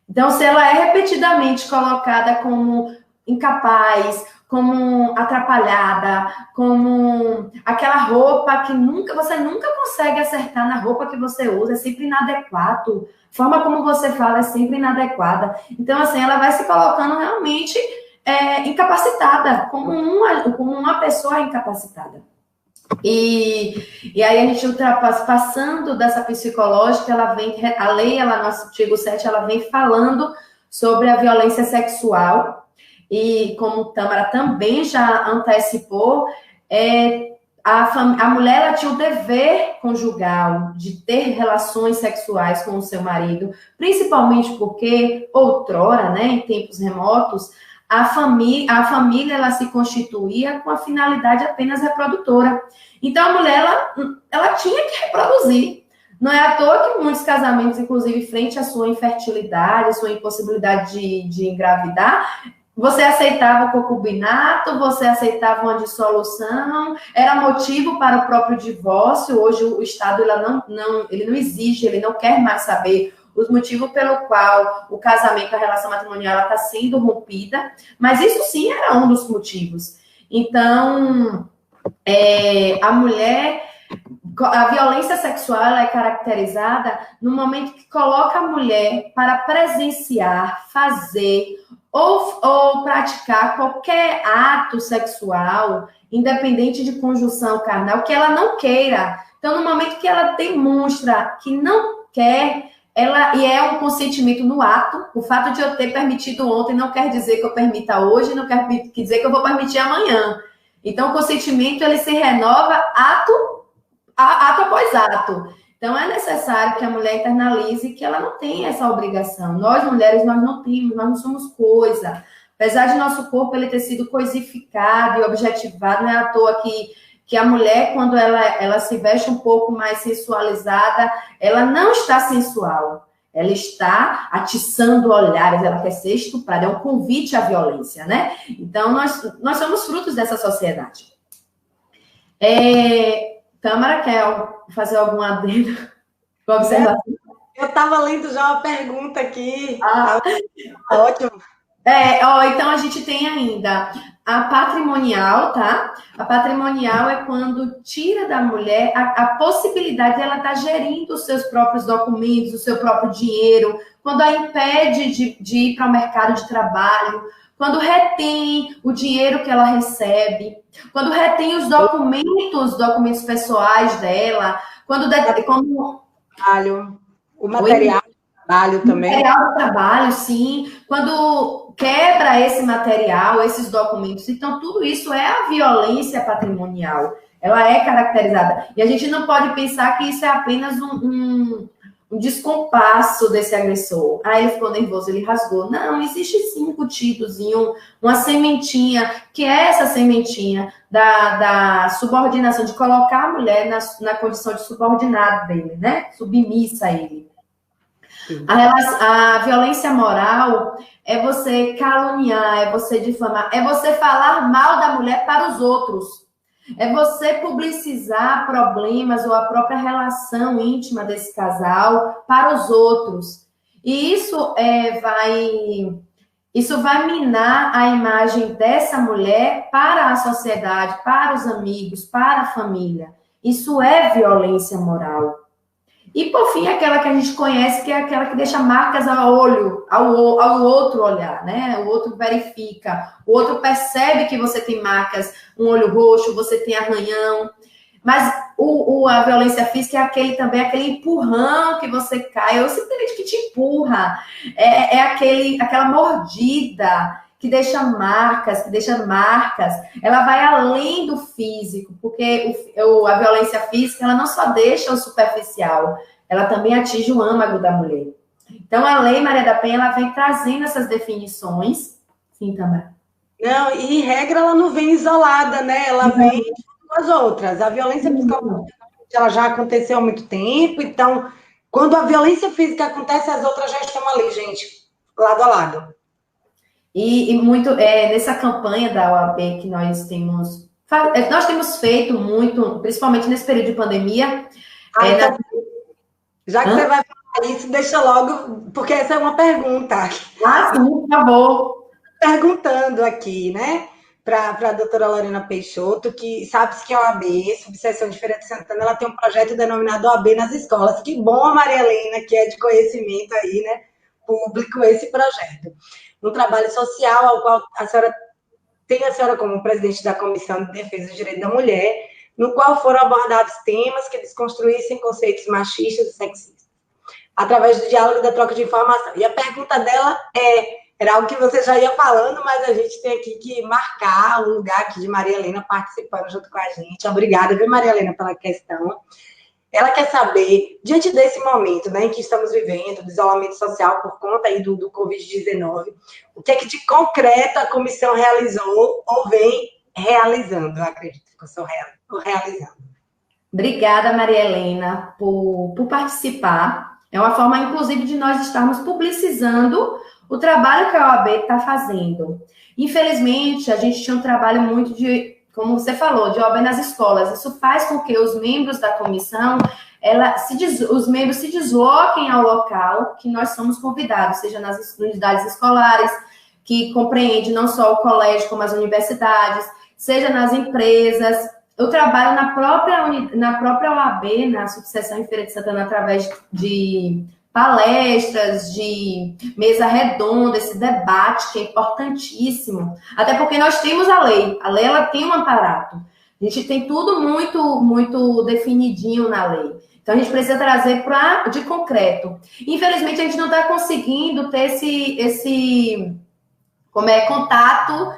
Então, se ela é repetidamente colocada como incapaz, como atrapalhada, como aquela roupa que você nunca consegue acertar na roupa que você usa, é sempre inadequado. A forma como você fala é sempre inadequada. Então, assim, ela vai se colocando realmente incapacitada, como uma pessoa incapacitada. E aí a gente passando dessa psicológica, a lei, no artigo 7, ela vem falando sobre a violência sexual, e como Tâmara também já antecipou, a mulher, ela tinha o dever conjugal de ter relações sexuais com o seu marido, principalmente porque outrora, né, em tempos remotos, a família ela se constituía com a finalidade apenas reprodutora. Então, a mulher, ela tinha que reproduzir. Não é à toa que muitos casamentos, inclusive, frente à sua infertilidade, à sua impossibilidade de engravidar, você aceitava o concubinato, você aceitava uma dissolução, era motivo para o próprio divórcio. Hoje o Estado ele não exige, ele não quer mais saber os motivos pelo qual o casamento, a relação matrimonial está sendo rompida, mas isso sim era um dos motivos. Então, a mulher, a violência sexual ela é caracterizada no momento que coloca a mulher para presenciar, fazer ou praticar qualquer ato sexual, independente de conjunção carnal, que ela não queira. Então, no momento que ela demonstra que não quer, e é um consentimento no ato, o fato de eu ter permitido ontem não quer dizer que eu permita hoje, não quer dizer que eu vou permitir amanhã. Então, o consentimento, ele se renova ato após ato. Então, é necessário que a mulher internalize que ela não tem essa obrigação. Nós, mulheres, nós não temos, nós não somos coisa. Apesar de nosso corpo ele ter sido coisificado e objetivado, não é à toa que a mulher, quando ela se veste um pouco mais sensualizada, ela não está sensual. Ela está atiçando olhares, ela quer ser estuprada. É um convite à violência, né? Então, nós somos frutos dessa sociedade. Tâmara, quer fazer algum adendo? Observação? Eu estava lendo já uma pergunta aqui. Ótimo. Então, a gente tem ainda a patrimonial, tá? A patrimonial é quando tira da mulher a possibilidade de ela estar gerindo os seus próprios documentos, o seu próprio dinheiro, quando a impede de ir para o mercado de trabalho, quando retém o dinheiro que ela recebe, quando retém os documentos pessoais dela, quando o material do trabalho também. O material do trabalho, sim. Quando quebra esse material, esses documentos. Então, tudo isso é a violência patrimonial. Ela é caracterizada. E a gente não pode pensar que isso é apenas um descompasso desse agressor. Ele ficou nervoso, ele rasgou. Não, existe sim um cutidozinho, uma sementinha, que é essa sementinha da subordinação, de colocar a mulher na condição de subordinado dele, né? Submissa a ele. A violência moral é você caluniar, é você difamar, é você falar mal da mulher para os outros. É você publicizar problemas ou a própria relação íntima desse casal para os outros. E isso vai minar a imagem dessa mulher para a sociedade, para os amigos, para a família. Isso é violência moral. E, por fim, aquela que a gente conhece, que é aquela que deixa marcas ao outro olhar, né? O outro verifica, o outro percebe que você tem marcas, um olho roxo, você tem arranhão. Mas a violência física é aquele empurrão que você cai, ou simplesmente que te empurra. Aquela mordida que deixa marcas. Ela vai além do físico, porque a violência física, ela não só deixa o superficial, ela também atinge o âmago da mulher. Então, a Lei Maria da Penha, ela vem trazendo essas definições. Sim, Tamara. Não, e em regra, ela não vem isolada, né? Ela vem com as outras. A violência psicológica, ela já aconteceu há muito tempo, então, quando a violência física acontece, as outras já estão ali, gente, lado a lado. E muito, nessa campanha da OAB que nós temos feito muito, principalmente nesse período de pandemia. Então, já que você vai falar isso, deixa logo, porque essa é uma pergunta. Sim, por favor. Perguntando aqui, né, para a doutora Lorena Peixoto, que sabe-se que a OAB, Subseção de Feira de Santana, ela tem um projeto denominado OAB nas escolas. Que bom, Maria Helena, que é de conhecimento aí, né, público, esse projeto. Um trabalho social ao qual a senhora como presidente da Comissão de Defesa do Direito da Mulher, no qual foram abordados temas que desconstruíssem conceitos machistas e sexistas, através do diálogo e da troca de informação. E a pergunta dela era algo que você já ia falando, mas a gente tem aqui que marcar o lugar aqui de Maria Helena participando junto com a gente. Obrigada, viu, Maria Helena, pela questão. ela quer saber, diante desse momento, né, em que estamos vivendo, do isolamento social por conta aí do Covid-19, o que é que de concreto a comissão realizou ou vem realizando? Eu acredito que eu estou realizando. Obrigada, Maria Helena, por participar. É uma forma, inclusive, de nós estarmos publicizando o trabalho que a OAB está fazendo. Infelizmente, a gente tinha um trabalho muito de, como você falou, de OAB nas escolas. Isso faz com que os membros da comissão, os membros se desloquem ao local que nós somos convidados, seja nas unidades escolares, que compreende não só o colégio, como as universidades, seja nas empresas. Eu trabalho na própria OAB, na subseção em Feira de Santana, através de palestras, de mesa redonda, esse debate que é importantíssimo, até porque nós temos a lei ela tem um aparato, a gente tem tudo muito definidinho na lei, então a gente precisa trazer de concreto. Infelizmente a gente não está conseguindo ter esse contato,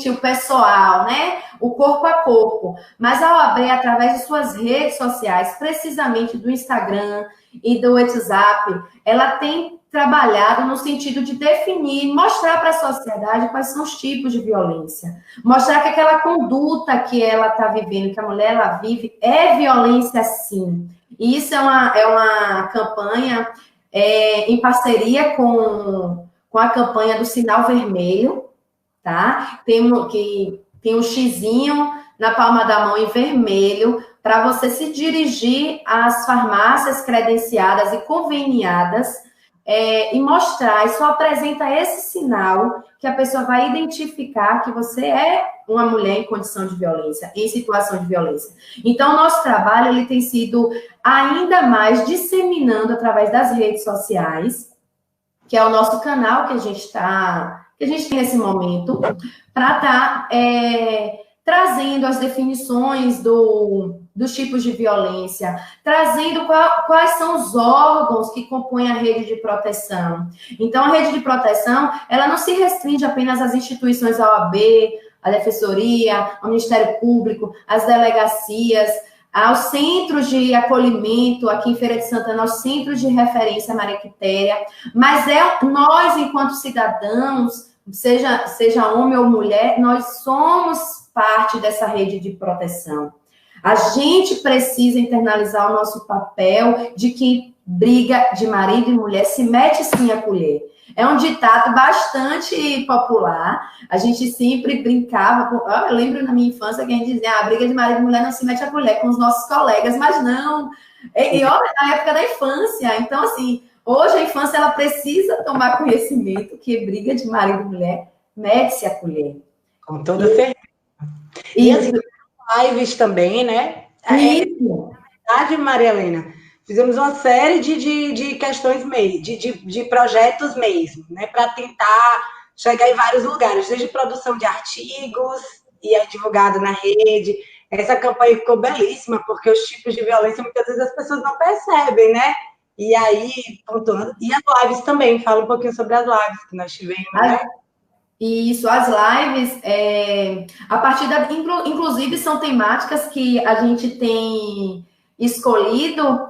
o pessoal, né? O corpo a corpo. Mas a OAB, através de suas redes sociais, precisamente do Instagram e do WhatsApp, ela tem trabalhado no sentido de definir, mostrar para a sociedade quais são os tipos de violência. Mostrar que aquela conduta que ela está vivendo, que a mulher ela vive, é violência sim. E isso é uma campanha em parceria com a campanha do Sinal Vermelho, tá? Tem um xizinho na palma da mão em vermelho para você se dirigir às farmácias credenciadas e conveniadas e mostrar, e só apresenta esse sinal que a pessoa vai identificar que você é uma mulher em condição de violência, em situação de violência. Então, o nosso trabalho ele tem sido ainda mais disseminando através das redes sociais, que é o nosso canal que a gente tem nesse momento, para estar trazendo as definições dos tipos de violência, trazendo quais são os órgãos que compõem a rede de proteção. Então, a rede de proteção, ela não se restringe apenas às instituições da OAB, à Defensoria, ao Ministério Público, às delegacias, aos centros de acolhimento, aqui em Feira de Santana, aos centros de referência Maria Quitéria, mas nós, enquanto cidadãos, seja homem ou mulher, nós somos parte dessa rede de proteção. A gente precisa internalizar o nosso papel de que briga de marido e mulher se mete sim a colher. É um ditado bastante popular. A gente sempre brincava. Eu lembro na minha infância que a gente dizia: a briga de marido e mulher não se mete a colher com os nossos colegas, mas não. E olha, na época da infância. Então, assim, hoje a infância ela precisa tomar conhecimento que briga de marido e mulher mete-se a colher. Com toda certeza. E as lives também, né? Isso. Na verdade, Maria Helena, fizemos uma série de questões de projetos mesmo, né? Para tentar chegar em vários lugares, desde produção de artigos e é divulgado na rede. Essa campanha ficou belíssima, porque os tipos de violência muitas vezes as pessoas não percebem, né? E aí, pontuando. E as lives também, fala um pouquinho sobre as lives que nós tivemos, né? Isso, as lives, a partir inclusive, são temáticas que a gente tem escolhido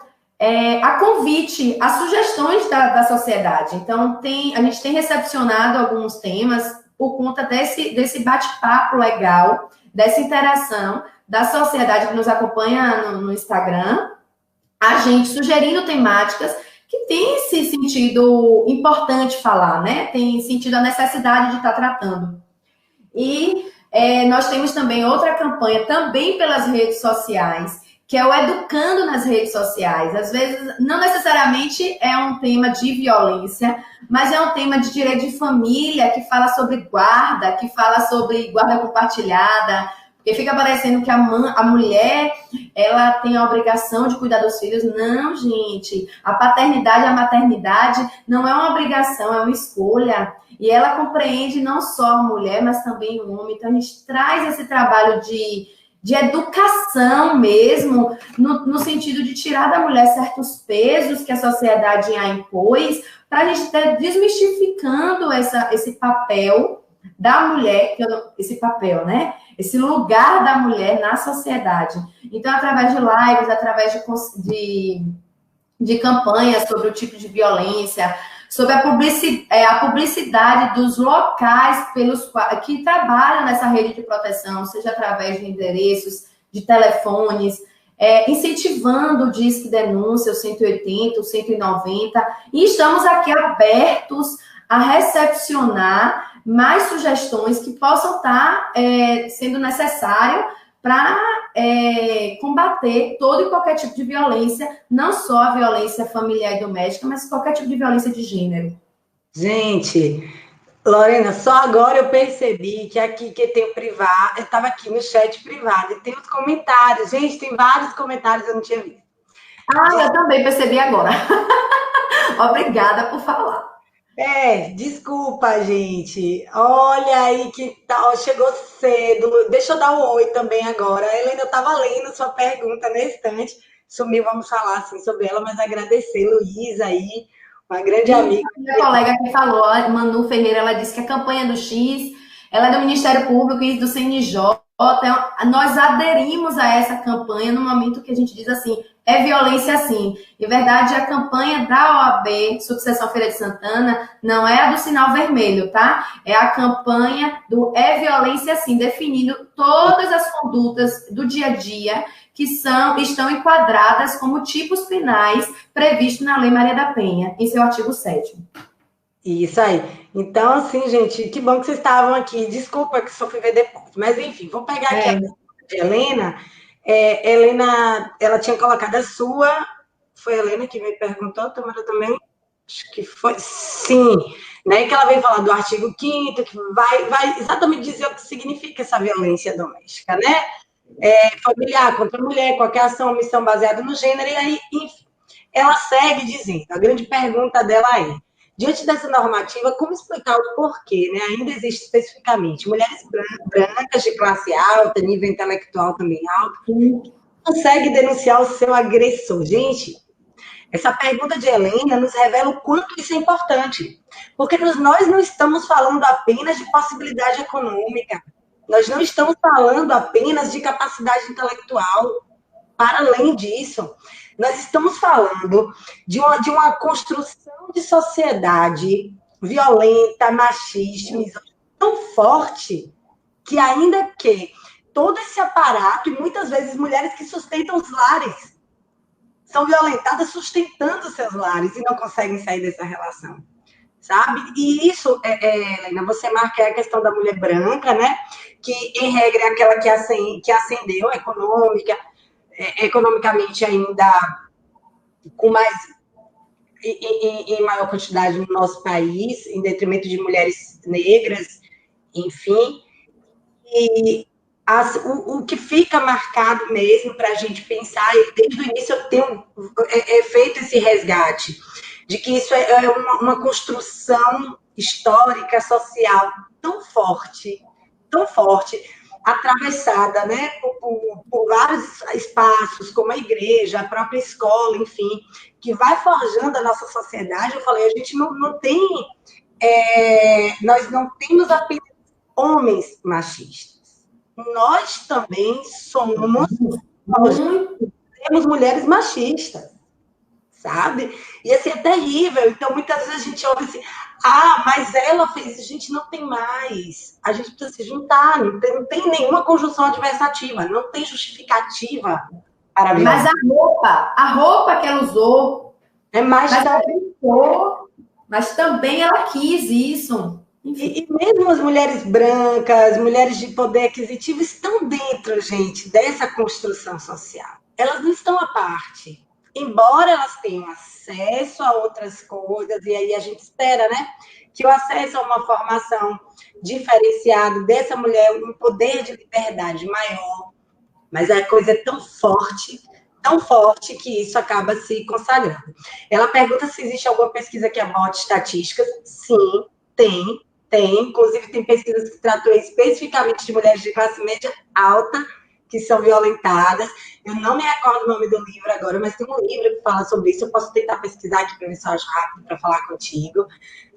a convite, as sugestões da sociedade. Então, a gente tem recepcionado alguns temas por conta desse bate-papo legal, dessa interação da sociedade que nos acompanha no Instagram, a gente sugerindo temáticas que tem esse sentido importante falar, né? Tem sentido a necessidade de estar tratando. E nós temos também outra campanha, também pelas redes sociais, que é o Educando nas Redes Sociais. Às vezes, não necessariamente é um tema de violência, mas é um tema de direito de família, que fala sobre guarda, que fala sobre guarda compartilhada, porque fica parecendo que a mulher, ela tem a obrigação de cuidar dos filhos. Não, gente. A paternidade e a maternidade não é uma obrigação, é uma escolha. E ela compreende não só a mulher, mas também o homem. Então, a gente traz esse trabalho de educação mesmo, no sentido de tirar da mulher certos pesos que a sociedade a impôs, para a gente estar desmistificando esse papel da mulher, esse papel, né? Esse lugar da mulher na sociedade. Então, através de lives, através de campanhas sobre o tipo de violência, sobre a publicidade dos locais que trabalham nessa rede de proteção, seja através de endereços, de telefones, incentivando o Disque Denúncia, o 180, o 190, e estamos aqui abertos a recepcionar mais sugestões que possam estar sendo necessário para combater todo e qualquer tipo de violência, não só a violência familiar e doméstica, mas qualquer tipo de violência de gênero. Gente, Lorena, só agora eu percebi que aqui que tem o privado, eu estava aqui no chat privado e tem os comentários. Gente, tem vários comentários, eu não tinha visto. Eu também percebi agora. Obrigada por falar. Desculpa, gente. Olha aí que tal, chegou cedo. Deixa eu dar um oi também agora. A Helena, eu estava lendo sua pergunta na estante. Sumiu, vamos falar assim sobre ela, mas agradecer Luísa aí, uma grande amiga. Minha colega que falou, a Manu Ferreira, ela disse que a campanha do X, ela é do Ministério Público e do CNJ. Nós aderimos a essa campanha no momento que a gente diz assim, é violência sim. Em verdade, a campanha da OAB, Subseção Feira de Santana, não é a do sinal vermelho, tá? É a campanha do é violência sim, definindo todas as condutas do dia a dia que estão enquadradas como tipos penais previstos na Lei Maria da Penha, em seu artigo 7º. Isso aí. Então, assim, gente, que bom que vocês estavam aqui. Desculpa que só fui ver depois. Mas, enfim, vou pegar aqui a pergunta de Helena. Helena, ela tinha colocado a sua. Foi a Helena que me perguntou, Tamara também? Acho que foi. Sim. Né? Que ela veio falar do artigo 5º, que vai exatamente dizer o que significa essa violência doméstica, né? Familiar contra a mulher, qualquer ação ou omissão baseada no gênero. E aí, enfim, ela segue dizendo, a grande pergunta dela é: diante dessa normativa, como explicar o porquê, né? Ainda existe especificamente mulheres brancas de classe alta, nível intelectual também alto, que conseguem denunciar o seu agressor. Gente, essa pergunta de Helena nos revela o quanto isso é importante, porque nós não estamos falando apenas de possibilidade econômica, nós não estamos falando apenas de capacidade intelectual. Para além disso, nós estamos falando de uma construção de sociedade violenta, machista, tão forte, que ainda que todo esse aparato, e muitas vezes mulheres que sustentam os lares, são violentadas sustentando seus lares e não conseguem sair dessa relação, sabe? E isso, Helena, você marca a questão da mulher branca, né? Que, em regra, é aquela que ascendeu economicamente ainda com mais em maior quantidade no nosso país, em detrimento de mulheres negras, enfim. E o que fica marcado mesmo para a gente pensar, e desde o início eu tenho feito esse resgate, de que isso é uma construção histórica, social tão forte, atravessada, né, por vários espaços, como a igreja, a própria escola, enfim, que vai forjando a nossa sociedade. Eu falei, a gente não tem, nós não temos apenas homens machistas, nós também temos mulheres machistas, sabe? E assim, é terrível. Então, muitas vezes a gente ouve assim, mas ela fez isso, a gente não tem mais. A gente precisa se juntar, não tem nenhuma conjunção adversativa, não tem justificativa para a violência. Mas a roupa que ela usou, mas também ela quis isso. E mesmo as mulheres brancas, mulheres de poder aquisitivo, estão dentro, gente, dessa construção social. Elas não estão à parte. Embora elas tenham acesso a outras coisas, e aí a gente espera, né, que o acesso a uma formação diferenciada dessa mulher, um poder de liberdade maior, mas a coisa é tão forte que isso acaba se consagrando. Ela pergunta se existe alguma pesquisa que aborde estatísticas. Sim, tem, inclusive tem pesquisas que tratam especificamente de mulheres de classe média alta que são violentadas. Eu não me recordo o nome do livro agora, mas tem um livro que fala sobre isso. Eu posso tentar pesquisar aqui para ver se eu acho rápido para falar contigo,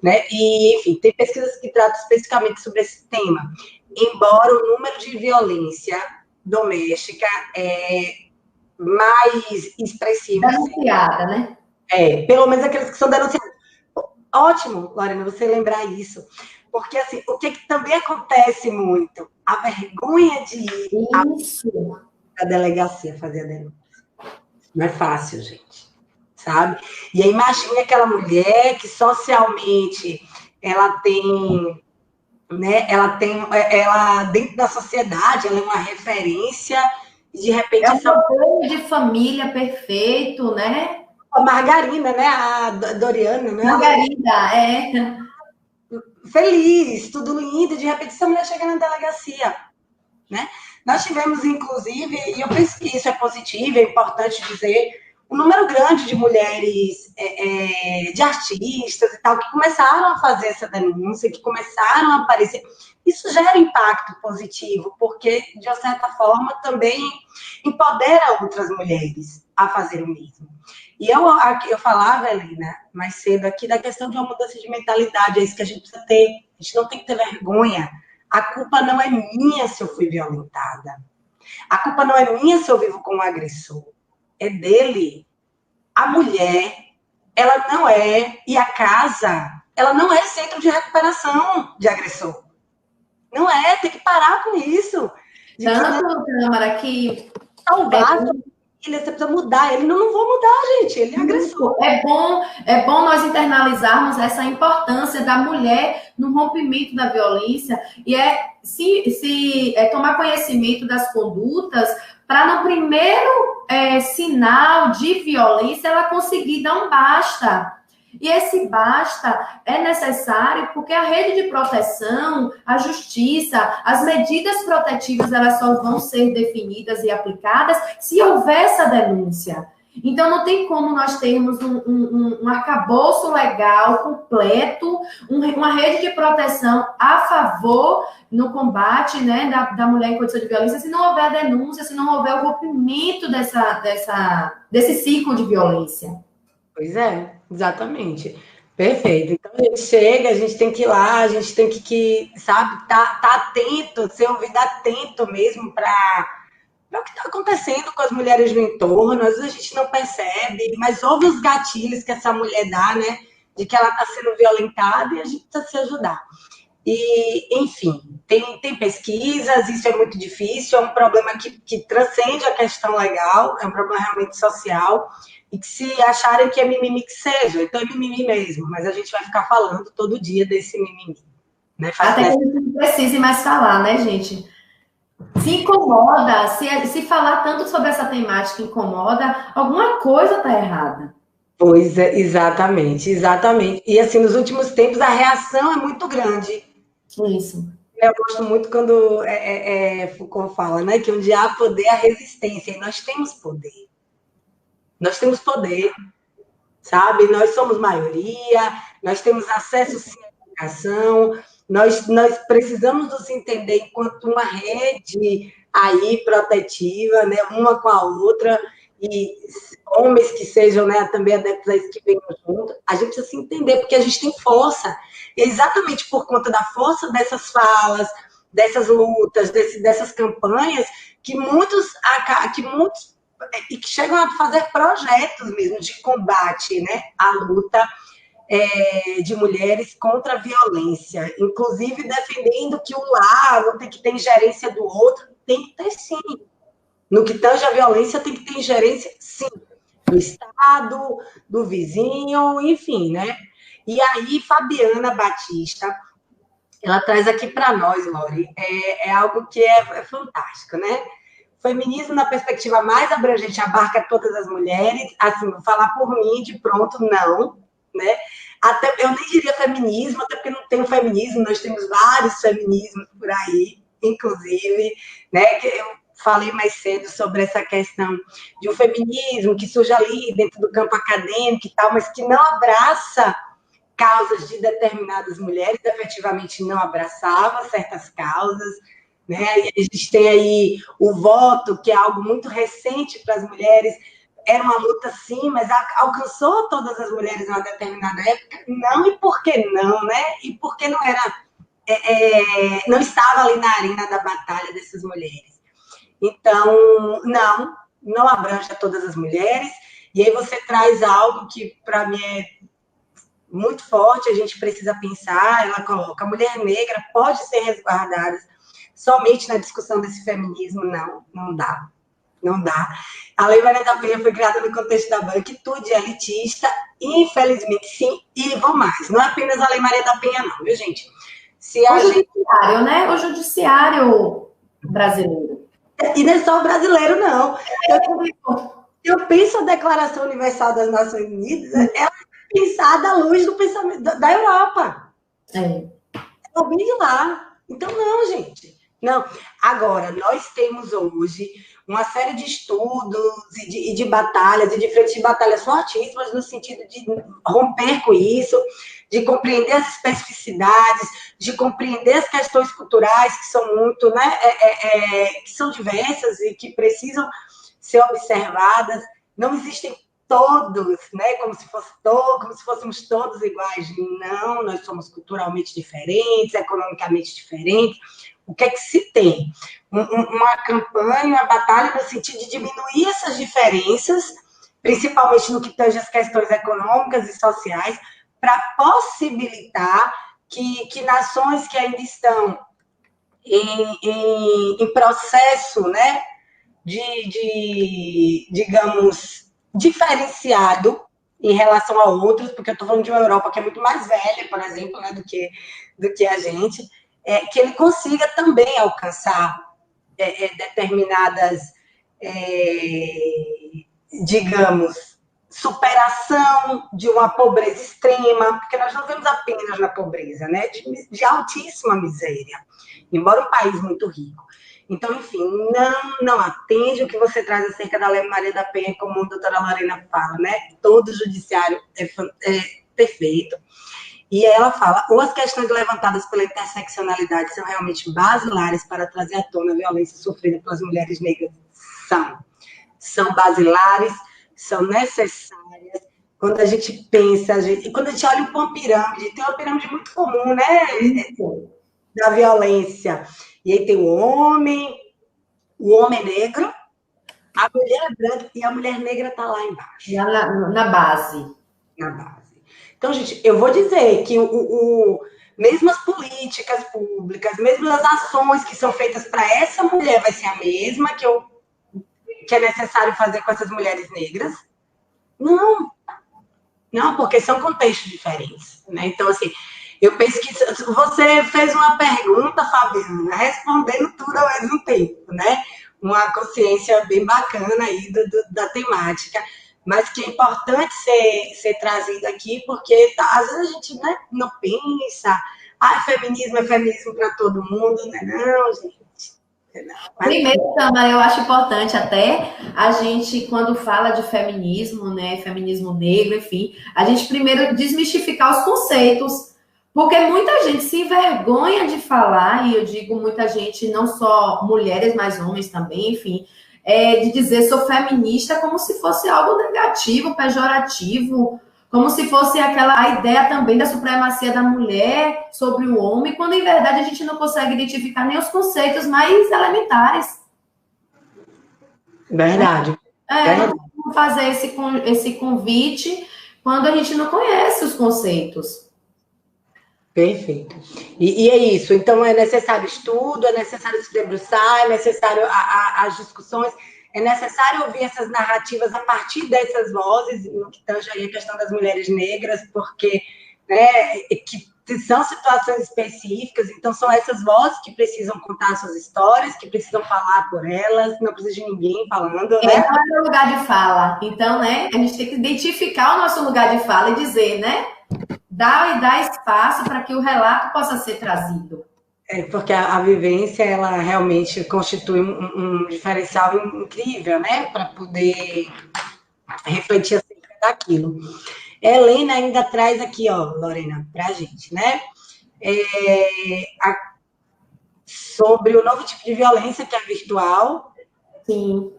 né? E, enfim, tem pesquisas que tratam especificamente sobre esse tema. Embora o número de violência doméstica é mais expressivo. Denunciada, né? Pelo menos aqueles que são denunciados. Ótimo, Lorena, você lembrar isso. Porque, assim, o que também acontece muito? A vergonha de ir à delegacia fazer a denúncia. Não é fácil, gente. Sabe? E aí, imagine aquela mulher que socialmente ela tem, né? Ela dentro da sociedade, ela é uma referência, e de repente. É um modelo de família perfeito, né? A Margarina, né? A Doriana, né? Margarida, feliz, tudo lindo, de repente essa mulher chega na delegacia, né? Nós tivemos, inclusive, e eu penso que isso é positivo, é importante dizer, um número grande de mulheres, de artistas e tal, que começaram a fazer essa denúncia, que começaram a aparecer. Isso gera impacto positivo, porque, de uma certa forma, também empodera outras mulheres a fazer o mesmo. E eu falava, Helena, mais cedo aqui, da questão de uma mudança de mentalidade, é isso que a gente precisa ter. A gente não tem que ter vergonha. A culpa não é minha se eu fui violentada. A culpa não é minha se eu vivo com um agressor. É dele. A mulher, ela não é, e a casa, ela não é centro de recuperação de agressor. Não é, tem que parar com isso. Tanto, Tâmara, que salvar ele, você precisa mudar. Ele não vou mudar, gente. Ele é agressor. É bom nós internalizarmos essa importância da mulher no rompimento da violência e tomar conhecimento das condutas para no primeiro sinal de violência ela conseguir dar um basta. E esse basta é necessário porque a rede de proteção, a justiça, as medidas protetivas, elas só vão ser definidas e aplicadas se houver essa denúncia. Então, não tem como nós termos um arcabouço legal completo, uma rede de proteção a favor no combate, né, da mulher em condição de violência, se não houver a denúncia, se não houver o rompimento desse ciclo de violência. Pois é, exatamente. Perfeito. Então a gente chega, a gente tem que ir lá, a gente tem que sabe, tá atento, ser ouvido atento mesmo para o que está acontecendo com as mulheres no entorno. Às vezes a gente não percebe, mas ouve os gatilhos que essa mulher dá, né? De que ela está sendo violentada e a gente precisa se ajudar. E, enfim, tem pesquisas, isso é muito difícil, é um problema que transcende a questão legal, é um problema realmente social. E que se acharem que é mimimi que seja, então é mimimi mesmo, mas a gente vai ficar falando todo dia desse mimimi. Né? Até que a gente não precise mais falar, né, gente? Se incomoda, se falar tanto sobre essa temática incomoda, alguma coisa está errada. Pois é, exatamente. E assim, nos últimos tempos a reação é muito grande. Isso. Eu gosto muito quando Foucault fala, né, que onde há poder, há resistência, e nós temos poder. Nós temos poder, sabe? Nós somos maioria, nós temos acesso sim à educação, nós precisamos nos entender enquanto uma rede aí protetiva, né? Uma com a outra, e homens que sejam, né, também adeptos a isso que venham junto, a gente precisa se entender, porque a gente tem força. E é exatamente por conta da força dessas falas, dessas lutas, dessas campanhas, que muitos e que chegam a fazer projetos mesmo de combate, né, à luta de mulheres contra a violência, inclusive defendendo que o lar não tem que ter ingerência do outro, tem que ter sim. No que tange a violência, tem que ter ingerência, sim, do Estado, do vizinho, enfim, né? E aí, Fabiana Batista, ela traz aqui para nós, Lori, algo que é fantástico, né? Feminismo na perspectiva mais abrangente abarca todas as mulheres, assim, vou falar por mim, de pronto, não, né? Até, eu nem diria feminismo, até porque não tem o feminismo, nós temos vários feminismos por aí, inclusive, né? Que eu falei mais cedo sobre essa questão de um feminismo que surge ali dentro do campo acadêmico e tal, mas que não abraça causas de determinadas mulheres, efetivamente não abraçava certas causas, né? A gente tem aí o voto, que é algo muito recente para as mulheres. Era uma luta, sim, mas alcançou todas as mulheres em uma determinada época? Não, e por que não, né? E por que não era... não estava ali na arena da batalha dessas mulheres. Então, não abrange a todas as mulheres, e aí você traz algo que, para mim, é muito forte, a gente precisa pensar, ela coloca, a mulher negra pode ser resguardada somente na discussão desse feminismo, não dá. Não dá. A Lei Maria da Penha foi criada no contexto da branquitude elitista, infelizmente, sim, e vou mais. Não é apenas a Lei Maria da Penha, não, viu, gente? Judiciário, né? O judiciário brasileiro. E não é só o brasileiro, não. Eu penso a Declaração Universal das Nações Unidas, ela é pensada à luz do pensamento da Europa. Ela vem de lá. Então, não, gente. Não. Agora, nós temos hoje uma série de estudos e de batalhas, e de frentes de batalhas fortíssimas no sentido de romper com isso, de compreender as especificidades, de compreender as questões culturais que são muito, né, que são diversas e que precisam ser observadas. Não existem todos, né, como se fôssemos todos iguais. Não, nós somos culturalmente diferentes, economicamente diferentes. O que é que se tem? Uma campanha, uma batalha no sentido de diminuir essas diferenças, principalmente no que tange as questões econômicas e sociais, para possibilitar que nações que ainda estão em processo, né, digamos, diferenciado em relação a outros, porque eu estou falando de uma Europa que é muito mais velha, por exemplo, né, do que a gente, que ele consiga também alcançar determinadas, digamos, superação de uma pobreza extrema, porque nós não vemos apenas na pobreza, né, de altíssima miséria, embora um país muito rico. Então, enfim, não atende o que você traz acerca da Lei Maria da Penha, como a doutora Lorena fala, né? Todo judiciário é perfeito. E aí ela fala, ou as questões levantadas pela interseccionalidade são realmente basilares para trazer à tona a violência sofrida pelas mulheres negras. São basilares, são necessárias. Quando a gente pensa, e quando a gente olha para uma pirâmide, tem uma pirâmide muito comum, né? Da violência. E aí tem o homem negro, a mulher branca e a mulher negra está lá embaixo. Na base. Na base. Então, gente, eu vou dizer que mesmo as políticas públicas, mesmo as ações que são feitas para essa mulher vai ser a mesma que é necessário fazer com essas mulheres negras? Não, porque são contextos diferentes, né? Então, assim, eu penso que você fez uma pergunta, Fabiana, respondendo tudo ao mesmo tempo, né? Uma consciência bem bacana aí da temática, mas que é importante ser trazido aqui, porque às vezes a gente, né, não pensa, feminismo é feminismo para todo mundo, né? Não, gente. Primeiro, Tamara, eu acho importante até a gente, quando fala de feminismo, né, feminismo negro, enfim, a gente primeiro desmistificar os conceitos, porque muita gente se envergonha de falar, e eu digo muita gente, não só mulheres, mas homens também, enfim, de dizer sou feminista como se fosse algo negativo, pejorativo, como se fosse a ideia também da supremacia da mulher sobre o homem, quando em verdade a gente não consegue identificar nem os conceitos mais elementares. Verdade. Não fazer esse convite quando a gente não conhece os conceitos. Perfeito. E é isso. Então, é necessário estudo, é necessário se debruçar, é necessário as discussões, é necessário ouvir essas narrativas a partir dessas vozes, no que tange aí a questão das mulheres negras, porque, né, que são situações específicas, então são essas vozes que precisam contar suas histórias, que precisam falar por elas, não precisa de ninguém falando, né? Não é o lugar de fala. Então, né, a gente tem que identificar o nosso lugar de fala e dizer, né, dar espaço para que o relato possa ser trazido. Porque a vivência, ela realmente constitui um diferencial incrível, né? Para poder refletir acerca daquilo. Helena ainda traz aqui, ó, Lorena, para a gente, né? sobre o novo tipo de violência que é virtual. Sim.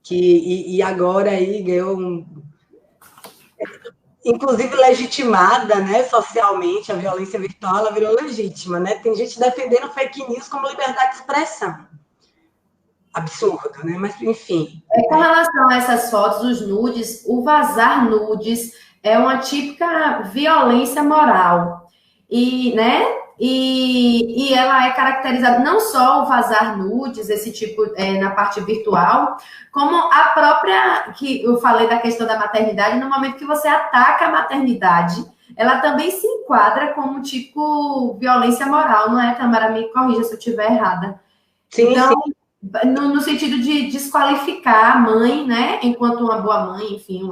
E agora aí ganhou inclusive legitimada, né, socialmente, a violência virtual, ela virou legítima, né? Tem gente defendendo fake news como liberdade de expressão. Absurdo, né? Mas, enfim. Com relação a essas fotos, os nudes, o vazar nudes é uma típica violência moral. E, né? E ela é caracterizada não só o vazar nudes, esse tipo na parte virtual, como a própria, que eu falei da questão da maternidade, no momento que você ataca a maternidade, ela também se enquadra como tipo violência moral, não é, Tamara? Me corrija se eu estiver errada. Sim, então, sim. No sentido de desqualificar a mãe, né, enquanto uma boa mãe, enfim,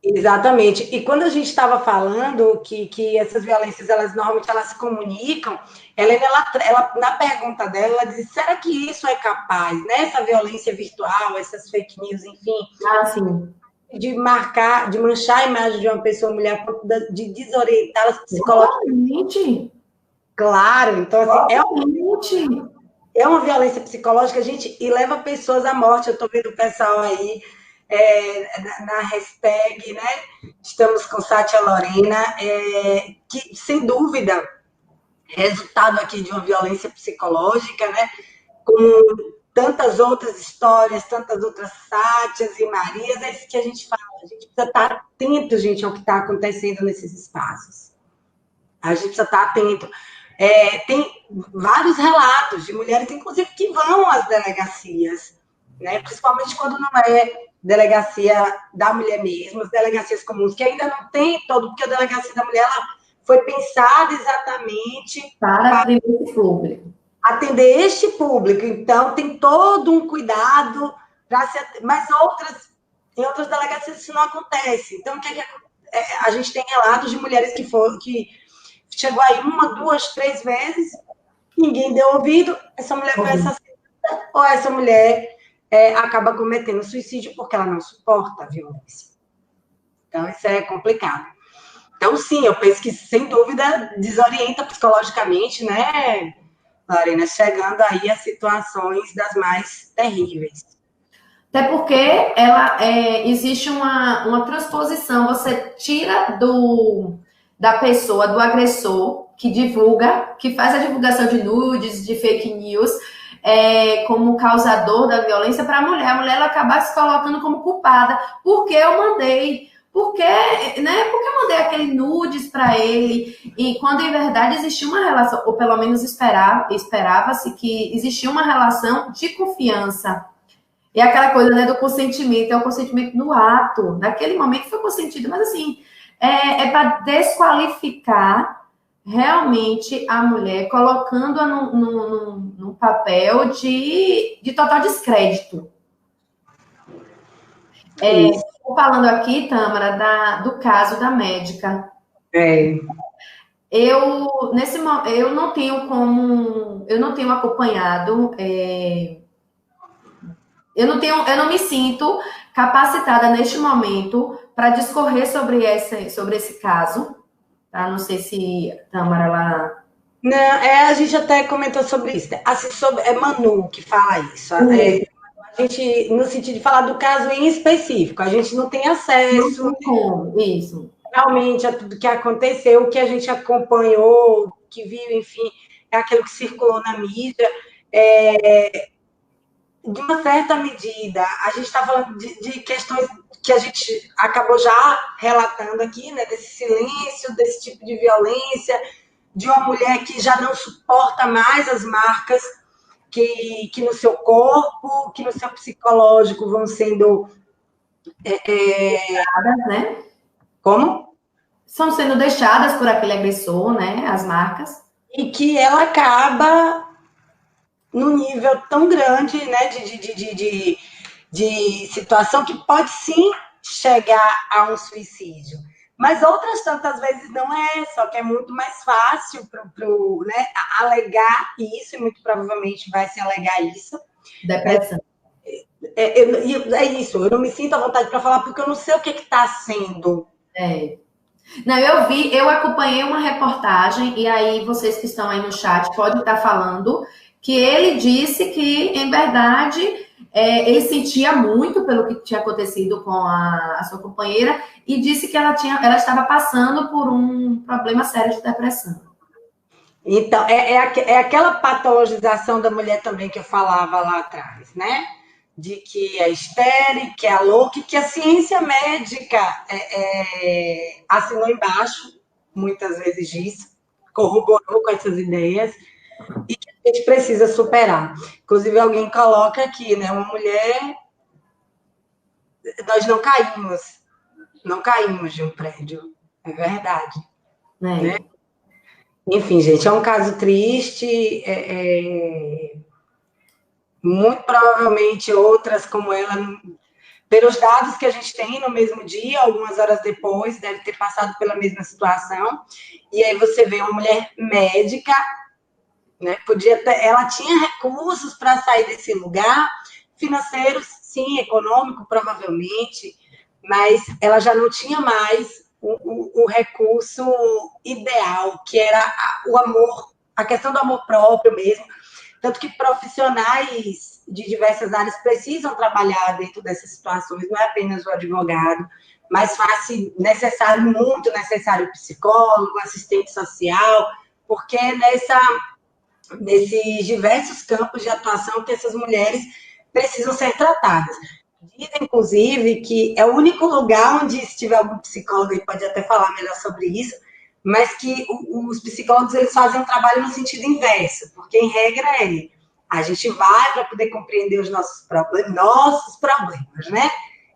Exatamente. E quando a gente estava falando que essas violências, elas normalmente elas se comunicam, ela na pergunta dela, ela diz, será que isso é capaz, né? Essa violência virtual, essas fake news, enfim, sim. de manchar a imagem de uma pessoa mulher, de desorientá-las psicologicamente. Claro, então assim, é uma violência psicológica, gente, e leva pessoas à morte. Eu estou vendo o pessoal aí na hashtag, né? Estamos com Sátia Lorena, que, sem dúvida, resultado aqui de uma violência psicológica, né? Com tantas outras histórias, tantas outras Sátias e Marias, é isso que a gente fala. A gente precisa estar atento, gente, ao que está acontecendo nesses espaços. A gente precisa estar atento. Tem vários relatos de mulheres, inclusive, que vão às delegacias, né? Principalmente quando não é delegacia da mulher mesmo, as delegacias comuns, que ainda não tem todo, porque a delegacia da mulher ela foi pensada exatamente para atender este público. Então, tem todo um cuidado, mas em outras delegacias isso não acontece. Então, a gente tem relatos de mulheres que chegou aí 1, 2, 3 vezes, ninguém deu ouvido, essa mulher foi assassinada, ou essa mulher acaba cometendo suicídio porque ela não suporta a violência. Então, isso é complicado. Então, sim, eu penso que, sem dúvida, desorienta psicologicamente, né, Lorena, chegando aí a situações das mais terríveis. Até porque existe uma transposição, você tira da pessoa, do agressor, que divulga, que faz a divulgação de nudes, de fake news, como causador da violência para a mulher. A mulher ela acaba se colocando como culpada. Porque eu mandei? Porque eu mandei aquele nudes para ele? E quando, em verdade, existia uma relação, ou pelo menos esperava-se que existia uma relação de confiança. E aquela coisa, né, do consentimento, é o consentimento no ato. Naquele momento foi consentido, mas assim, é para desqualificar realmente a mulher, colocando-a num papel de total descrédito. Estou falando aqui, Tâmara, do caso da médica. Eu não tenho acompanhado, eu não me sinto capacitada neste momento para discorrer sobre esse caso. Tá? Não sei se Tâmara lá. Não, a gente até comentou sobre isso. Assim, é Manu que fala isso. A gente, no sentido de falar do caso em específico, a gente não tem acesso. Não tem como, isso. Realmente a tudo que aconteceu, o que a gente acompanhou, que viu, enfim, é aquilo que circulou na mídia. De uma certa medida, a gente está falando de questões que a gente acabou já relatando aqui, né, desse silêncio, desse tipo de violência, de uma mulher que já não suporta mais as marcas que no seu corpo, que no seu psicológico vão sendo... né? Como? São sendo deixadas por aquele agressor, né, as marcas. E que ela acaba num nível tão grande, né, de situação que pode sim chegar a um suicídio. Mas outras tantas vezes não é, só que é muito mais fácil né, alegar isso, e muito provavelmente vai se alegar isso. Depressão. É isso, eu não me sinto à vontade para falar porque eu não sei o que está sendo. Não, eu acompanhei uma reportagem, e aí vocês que estão aí no chat podem estar falando que ele disse que, em verdade, ele sentia muito pelo que tinha acontecido com a sua companheira e disse que ela estava passando por um problema sério de depressão. Então, é aquela patologização da mulher também que eu falava lá atrás, né? De que é histérica, que é louca, que a ciência médica assinou embaixo, muitas vezes disso, corroborou com essas ideias, e que a gente precisa superar. Inclusive, alguém coloca aqui, né? Uma mulher... Nós não caímos de um prédio, é verdade. Né? Enfim, gente, é um caso triste, muito provavelmente outras como ela, pelos dados que a gente tem no mesmo dia, algumas horas depois, deve ter passado pela mesma situação, e aí você vê uma mulher médica, né, ela tinha recursos para sair desse lugar, financeiros, sim, econômico, provavelmente, mas ela já não tinha mais o recurso ideal, que era o amor, a questão do amor próprio mesmo. Tanto que profissionais de diversas áreas precisam trabalhar dentro dessas situações, não é apenas o advogado, mas faz-se muito necessário o psicólogo, assistente social, porque nesses diversos campos de atuação que essas mulheres precisam ser tratadas. Dizem, inclusive, que é o único lugar onde, se tiver algum psicólogo, ele pode até falar melhor sobre isso, mas que os psicólogos eles fazem um trabalho no sentido inverso, porque, em regra, a gente vai para poder compreender os nossos problemas, né?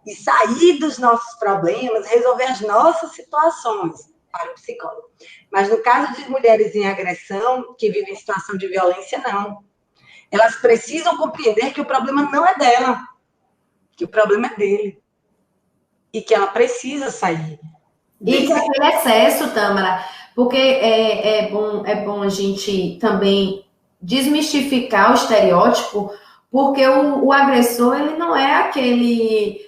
E sair dos nossos problemas, resolver as nossas situações para o psicólogo. Mas, no caso de mulheres em agressão, que vivem em situação de violência, não. Elas precisam compreender que o problema não é dela, que o problema é dele. E que ela precisa sair. E que aquele excesso, Tâmara, porque é bom a gente também desmistificar o estereótipo, porque o agressor, ele não é aquele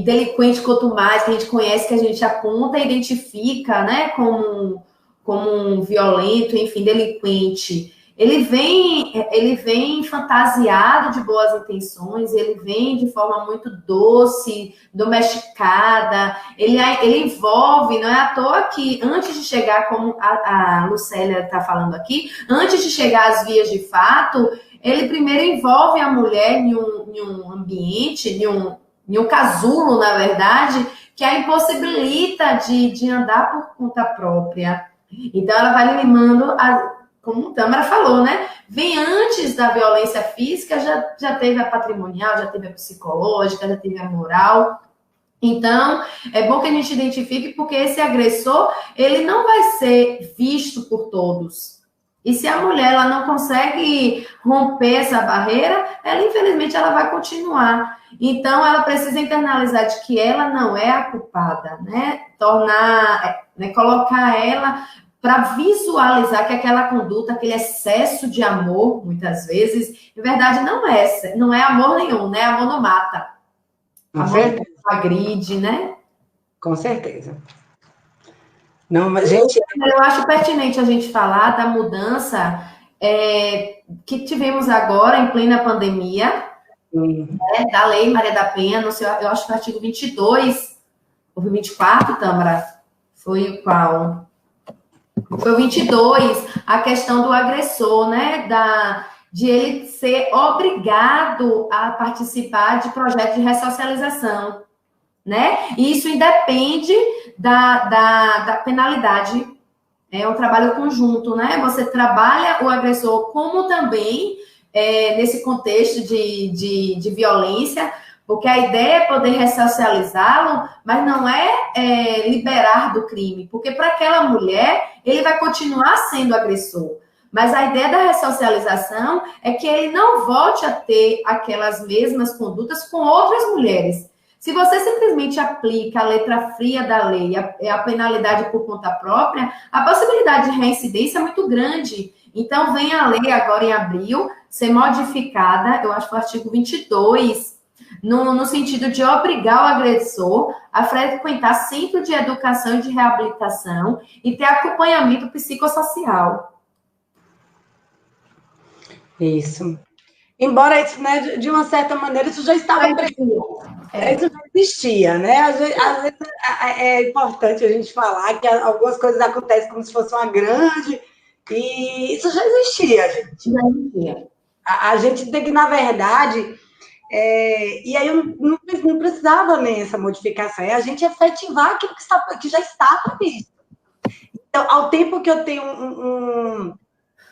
delinquente quanto mais que a gente conhece, que a gente aponta e identifica, né, como um violento, enfim, delinquente. Ele vem fantasiado de boas intenções, ele vem de forma muito doce, domesticada, ele envolve, não é à toa que antes de chegar, como a Lucélia está falando aqui, antes de chegar às vias de fato, ele primeiro envolve a mulher em um ambiente, em um casulo, na verdade, que a impossibilita de andar por conta própria. Então, ela vai limando como o Tâmara falou, né? Vem antes da violência física, já teve a patrimonial, já teve a psicológica, já teve a moral. Então, é bom que a gente identifique, porque esse agressor, ele não vai ser visto por todos. E se a mulher ela não consegue romper essa barreira, infelizmente, ela vai continuar. Então, ela precisa internalizar de que ela não é a culpada, né? Colocar ela para visualizar que aquela conduta, aquele excesso de amor, muitas vezes, em verdade, não é amor nenhum, né? Amor não mata. Amor não agride, né? Com certeza. Não, mas, gente... Eu acho pertinente a gente falar da mudança que tivemos agora, em plena pandemia, né, da Lei Maria da Penha, eu acho que o artigo 22, ou 24, Tâmara, foi o qual? Foi o 22, a questão do agressor, né? De ele ser obrigado a participar de projetos de ressocialização, né? E isso independe da penalidade. É um trabalho conjunto, né? Você trabalha o agressor como também nesse contexto de violência, porque a ideia é poder ressocializá-lo, mas não é liberar do crime, porque para aquela mulher, ele vai continuar sendo agressor. Mas a ideia da ressocialização é que ele não volte a ter aquelas mesmas condutas com outras mulheres. Se você simplesmente aplica a letra fria da lei, a penalidade por conta própria, a possibilidade de reincidência é muito grande. Então, vem a lei agora em abril ser modificada, eu acho que o artigo 22, no sentido de obrigar o agressor a frequentar centro de educação e de reabilitação e ter acompanhamento psicossocial. Isso. Embora isso, né, de uma certa maneira, isso já estava previsto. Isso já existia, né? Às vezes é importante a gente falar que algumas coisas acontecem como se fosse uma grande, e isso já existia, gente. Já existia. A gente tem que, na verdade, e aí eu não precisava nem essa modificação, é a gente efetivar aquilo que já está previsto. Então, ao tempo que eu tenho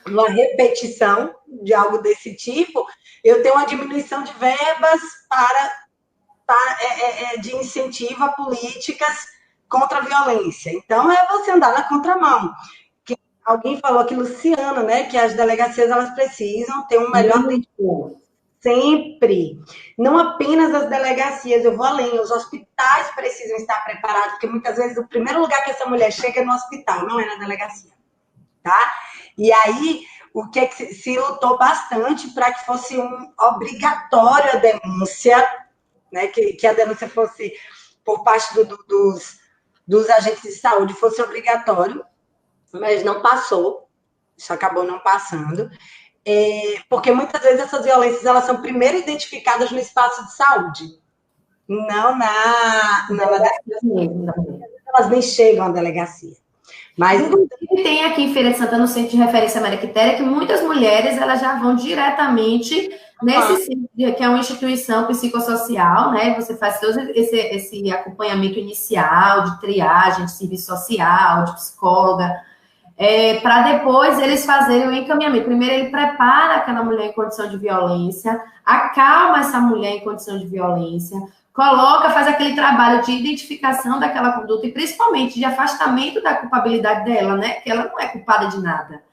uma repetição de algo desse tipo, eu tenho uma diminuição de verbas de incentivo a políticas contra a violência. Então, é você andar na contramão. Alguém falou aqui, Luciano, né, que as delegacias elas precisam ter um melhor atendimento. Sempre. Não apenas as delegacias, eu vou além, os hospitais precisam estar preparados, porque muitas vezes o primeiro lugar que essa mulher chega é no hospital, não é na delegacia. Tá? E aí, o que se lutou bastante para que fosse obrigatório a denúncia, né, que a denúncia fosse por parte dos agentes de saúde, fosse obrigatório, mas não passou, isso acabou não passando, porque muitas vezes essas violências elas são primeiro identificadas no espaço de saúde, não na delegacia, elas nem chegam à delegacia. Mas inclusive tem aqui em Feira de Santana, no Centro de Referência Maria Quitéria, que muitas mulheres elas já vão diretamente nesse centro, que é uma instituição psicossocial, né? Você faz todo esse acompanhamento inicial, de triagem, de serviço social, de psicóloga, para depois eles fazerem o encaminhamento. Primeiro ele prepara aquela mulher em condição de violência, acalma essa mulher em condição de violência, faz aquele trabalho de identificação daquela conduta e principalmente de afastamento da culpabilidade dela, né? Que ela não é culpada de nada.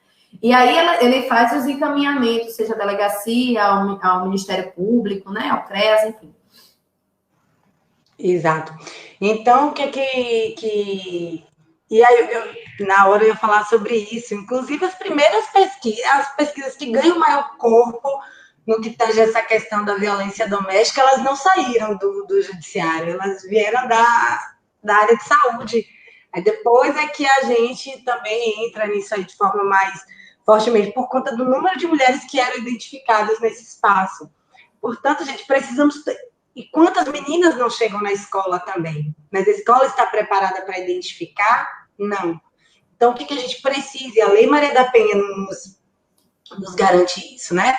E aí ele faz os encaminhamentos, seja a delegacia, ao Ministério Público, né? Ao CREAS, enfim. Exato. Então, o E aí, na hora eu ia falar sobre isso. Inclusive, as primeiras pesquisas, as pesquisas que ganham maior corpo no que tange essa questão da violência doméstica, elas não saíram do judiciário, elas vieram da área de saúde. Aí depois é que a gente também entra nisso aí de forma mais fortemente, por conta do número de mulheres que eram identificadas nesse espaço. Portanto, gente, precisamos... E quantas meninas não chegam na escola também? Mas a escola está preparada para identificar? Não. Então, o que a gente precisa? E a Lei Maria da Penha nos garante isso, né?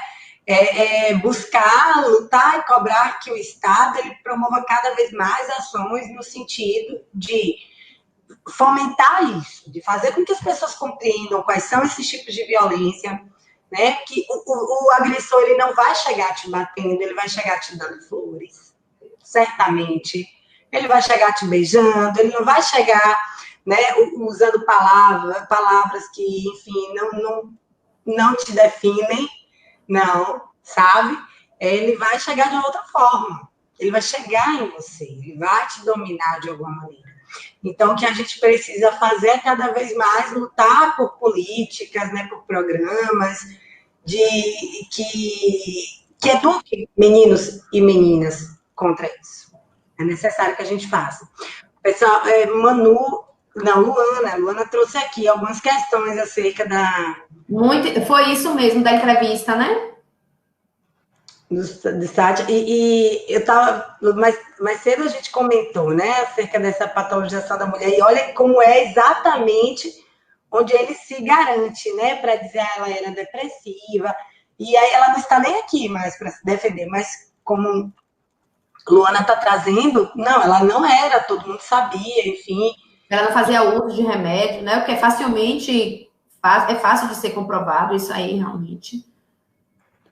Buscar, lutar e cobrar que o Estado ele promova cada vez mais ações no sentido de fomentar isso, de fazer com que as pessoas compreendam quais são esses tipos de violência, né? Que o agressor ele não vai chegar te batendo, ele vai chegar te dando flores, certamente. Ele vai chegar te beijando, ele não vai chegar, né, usando palavras que, enfim, não te definem, não, sabe? Ele vai chegar de outra forma. Ele vai chegar em você, ele vai te dominar de alguma maneira. Então, o que a gente precisa fazer é cada vez mais lutar por políticas, né, por programas que eduquem meninos e meninas contra isso. É necessário que a gente faça. Pessoal, Luana trouxe aqui algumas questões acerca foi isso mesmo, da entrevista, né? Do site. E eu estava... Mais cedo a gente comentou, né, acerca dessa patologização da mulher, e olha como é exatamente onde ele se garante, né, para dizer que ela era depressiva, e aí ela não está nem aqui mais para se defender, mas como Luana está trazendo, não, ela não era, todo mundo sabia, enfim. Ela não fazia uso de remédio, né, o que é fácil de ser comprovado, isso aí, realmente.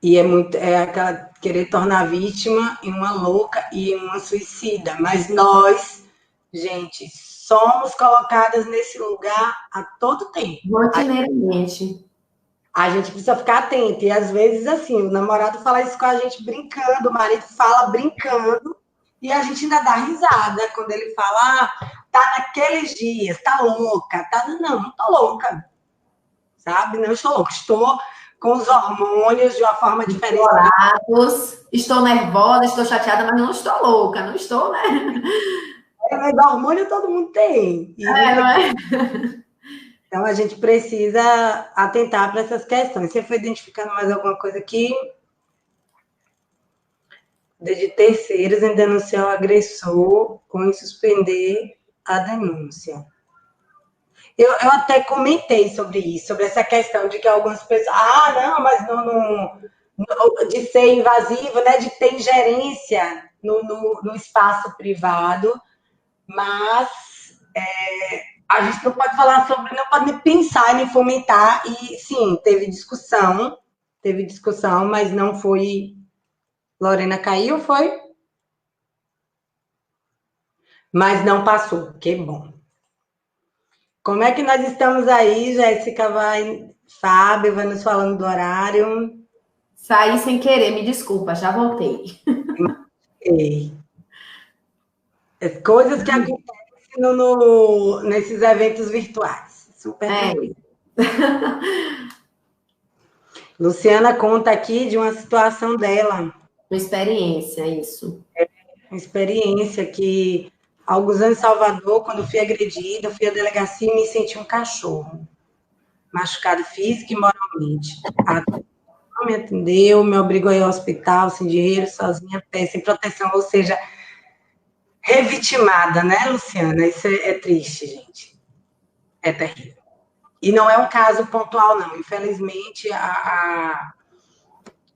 E aquela querer tornar a vítima em uma louca e uma suicida. Mas nós, gente, somos colocadas nesse lugar a todo tempo. Rotineiramente. A gente precisa ficar atento. E às vezes, assim, o namorado fala isso com a gente brincando, o marido fala brincando, e a gente ainda dá risada quando ele fala, tá naqueles dias, tá louca. Não tô louca. Sabe? Não estou louca. Estou com os hormônios de uma forma diferente. Estou nervosa, estou chateada, mas não estou louca, não estou, né? Mas hormônio todo mundo tem. Não é? Então, a gente precisa atentar para essas questões. Você foi identificando mais alguma coisa aqui? De terceiros em denunciar o agressor com suspender a denúncia. Eu até comentei sobre isso, sobre essa questão de que algumas pessoas... não, mas não de ser invasivo, né, de ter ingerência no espaço privado, mas a gente não pode falar sobre, não pode nem pensar nem fomentar, e sim, teve discussão, mas não foi... Lorena caiu, foi? Mas não passou, que bom. Como é que nós estamos aí, Jéssica? Fábio, vai nos falando do horário. Saí sem querer, me desculpa, já voltei. Coisas que acontecem nesses eventos virtuais. Super tranquilo. Luciana conta aqui de uma situação dela. Uma experiência, isso. Uma experiência que, há alguns anos em Salvador, quando eu fui agredida, eu fui à delegacia e me senti um cachorro, machucado física e moralmente. Não me atendeu, me obrigou a ir ao hospital, sem dinheiro, sozinha, sem proteção, ou seja, revitimada, né, Luciana? Isso é triste, gente. É terrível. E não é um caso pontual, não. Infelizmente,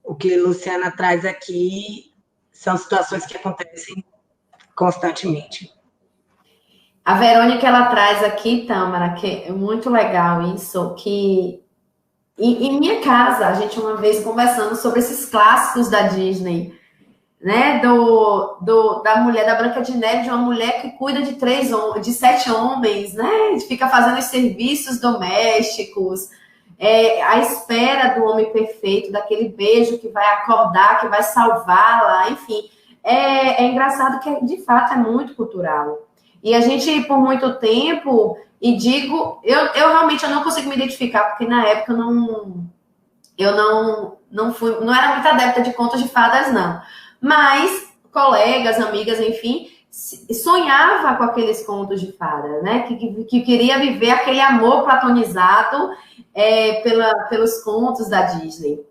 o que a Luciana traz aqui são situações que acontecem constantemente. A Verônica, ela traz aqui, Tâmara, que é muito legal isso, que em minha casa, a gente uma vez conversando sobre esses clássicos da Disney, né, da mulher, da Branca de Neve, de uma mulher que cuida de 7 homens, né, fica fazendo os serviços domésticos, a espera do homem perfeito, daquele beijo que vai acordar, que vai salvá-la, enfim. É engraçado que, de fato, é muito cultural. E a gente, por muito tempo, eu realmente não consigo me identificar, porque na época eu não era muito adepta de contos de fadas, não. Mas colegas, amigas, enfim, sonhava com aqueles contos de fadas, né? Que queria viver aquele amor platonizado pelos contos da Disney.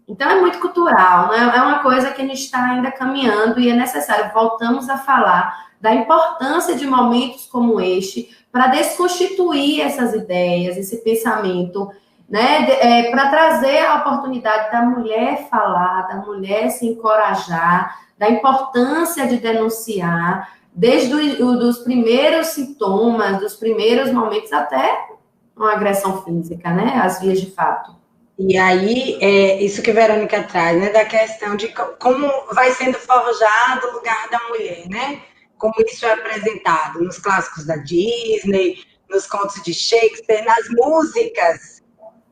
Então, é muito cultural, né? É uma coisa que a gente está ainda caminhando e é necessário. Voltamos a falar da importância de momentos como este para desconstituir essas ideias, esse pensamento, né? Para trazer a oportunidade da mulher falar, da mulher se encorajar, da importância de denunciar, desde os primeiros sintomas, dos primeiros momentos até uma agressão física, né? As vias de fato. E aí, isso que a Verônica traz, né? Da questão de como vai sendo forjado o lugar da mulher, né? Como isso é apresentado nos clássicos da Disney, nos contos de Shakespeare, nas músicas,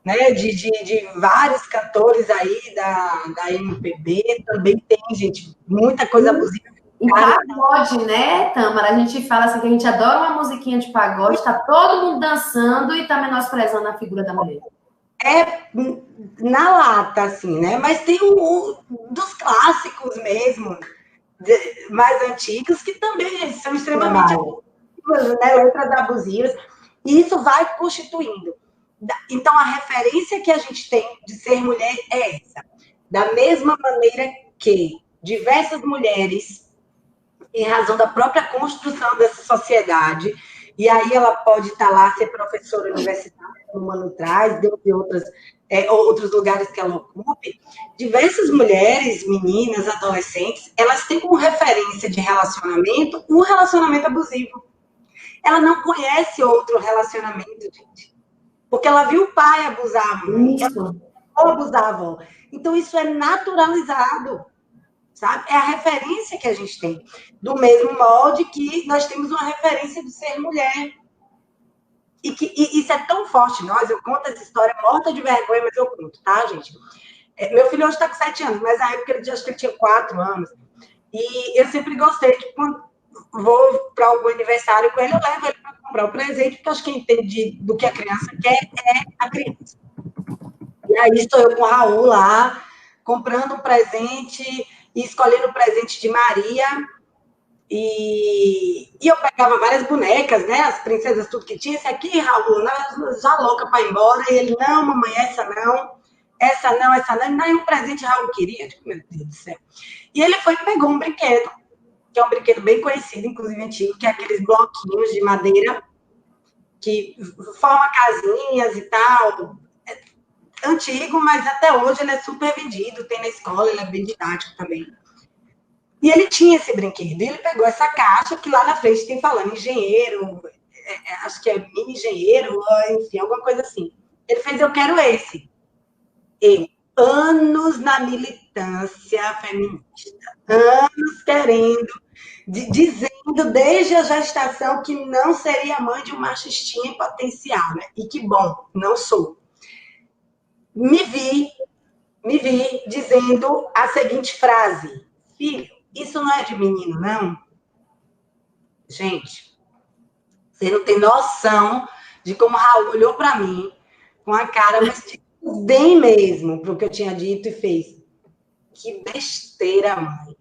né? De vários cantores aí da MPB, também tem, gente, muita coisa abusiva. E pagode, né, Tâmara? A gente fala assim que a gente adora uma musiquinha de pagode, tá todo mundo dançando e tá menosprezando a figura da mulher. Na lata, assim, né? Mas tem dos clássicos mesmo, mais antigos, que também são extremamente abusivas, né? Letras abusivas, e isso vai constituindo. Então, a referência que a gente tem de ser mulher é essa. Da mesma maneira que diversas mulheres, em razão da própria construção dessa sociedade, e aí ela pode estar lá, ser professora universitária, como Manu traz, dentre outros lugares que ela ocupe, diversas mulheres, meninas, adolescentes, elas têm como referência de relacionamento um relacionamento abusivo. Ela não conhece outro relacionamento, gente. Porque ela viu o pai abusar a mãe, ou abusavam. Então, isso é naturalizado, sabe? É a referência que a gente tem. Do mesmo molde que nós temos uma referência de ser mulher. E isso é tão forte em nós, eu conto essa história morta de vergonha, mas eu conto, tá, gente? Meu filho hoje está com 7 anos, mas na época acho que ele tinha 4 anos. E eu sempre gostei que quando vou para algum aniversário com ele, eu levo ele para comprar o presente, porque acho que quem entende do que a criança quer é a criança. E aí estou eu com o Raul lá, comprando um presente e escolhendo o presente de Maria. E eu pegava várias bonecas, né? As princesas, tudo que tinha. Esse aqui, Raul, já louca para ir embora. E ele, não, mamãe, essa não. Essa não, essa não. Nem um presente Raul queria. Tipo, meu Deus do céu. E ele foi e pegou um brinquedo, que é um brinquedo bem conhecido, inclusive antigo, que é aqueles bloquinhos de madeira que forma casinhas e tal. É antigo, mas até hoje ele é super vendido. Tem na escola, ele é bem didático também. E ele tinha esse brinquedo. E ele pegou essa caixa, que lá na frente tem falando engenheiro, acho que é mini engenheiro, enfim, alguma coisa assim. Ele fez, eu quero esse. Eu, anos na militância feminista, anos querendo, dizendo desde a gestação que não seria mãe de um machistinha em potencial, né? E que bom, não sou. Me vi dizendo a seguinte frase: filho, isso não é de menino, não? Gente, você não tem noção de como o Raul olhou para mim com a cara, mas de bem mesmo, para o que eu tinha dito e fez. Que besteira, mãe.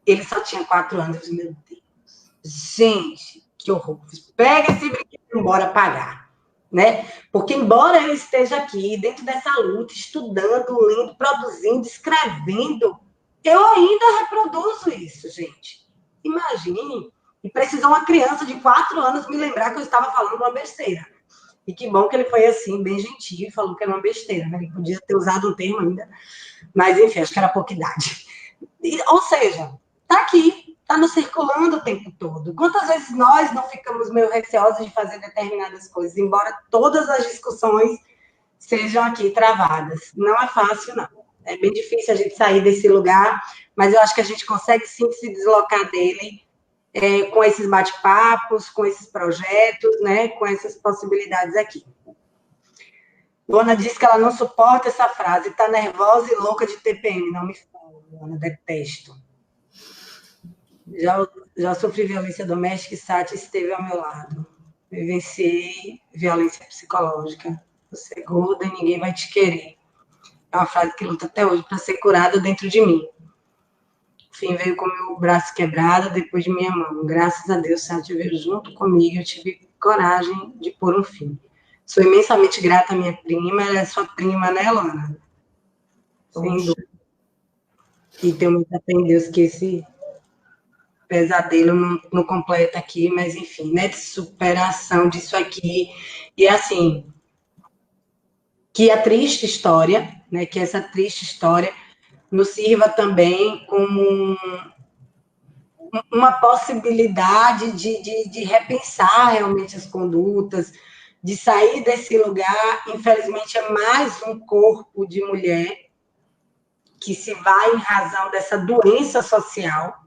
Ele só tinha 4 anos. Eu falei, meu Deus. Gente, que horror. Pega esse brinquedo e bora pagar. Né? Porque embora eu esteja aqui, dentro dessa luta, estudando, lendo, produzindo, escrevendo, eu ainda reproduzo isso, gente. Imagine, e precisou uma criança de 4 anos me lembrar que eu estava falando uma besteira. E que bom que ele foi assim, bem gentil, e falou que era uma besteira, né? Ele podia ter usado um termo ainda, mas enfim, acho que era pouca idade. Ou seja, tá aqui, tá nos circulando o tempo todo. Quantas vezes nós não ficamos meio receosos de fazer determinadas coisas, embora todas as discussões sejam aqui travadas. Não é fácil, não. É bem difícil a gente sair desse lugar, mas eu acho que a gente consegue sim se deslocar dele com esses bate-papos, com esses projetos, né, com essas possibilidades aqui. Luana disse que ela não suporta essa frase, tá nervosa e louca de TPM. Não me fala, Luana, detesto. Já sofri violência doméstica e Sati esteve ao meu lado. Vivenciei violência psicológica. Você é gorda e ninguém vai te querer. É uma frase que luta até hoje para ser curada dentro de mim. O fim veio com meu braço quebrado depois de minha mão. Graças a Deus, Sati veio junto comigo e eu tive coragem de pôr um fim. Sou imensamente grata à minha prima. Ela é sua prima, né, Luana? Sem dúvida. E tenho muita fé em Deus que esse pesadelo não completa aqui, mas enfim, né, de superação disso aqui. E assim, que a triste história, né, que essa triste história nos sirva também como uma possibilidade de repensar realmente as condutas, de sair desse lugar. Infelizmente, é mais um corpo de mulher que se vai em razão dessa doença social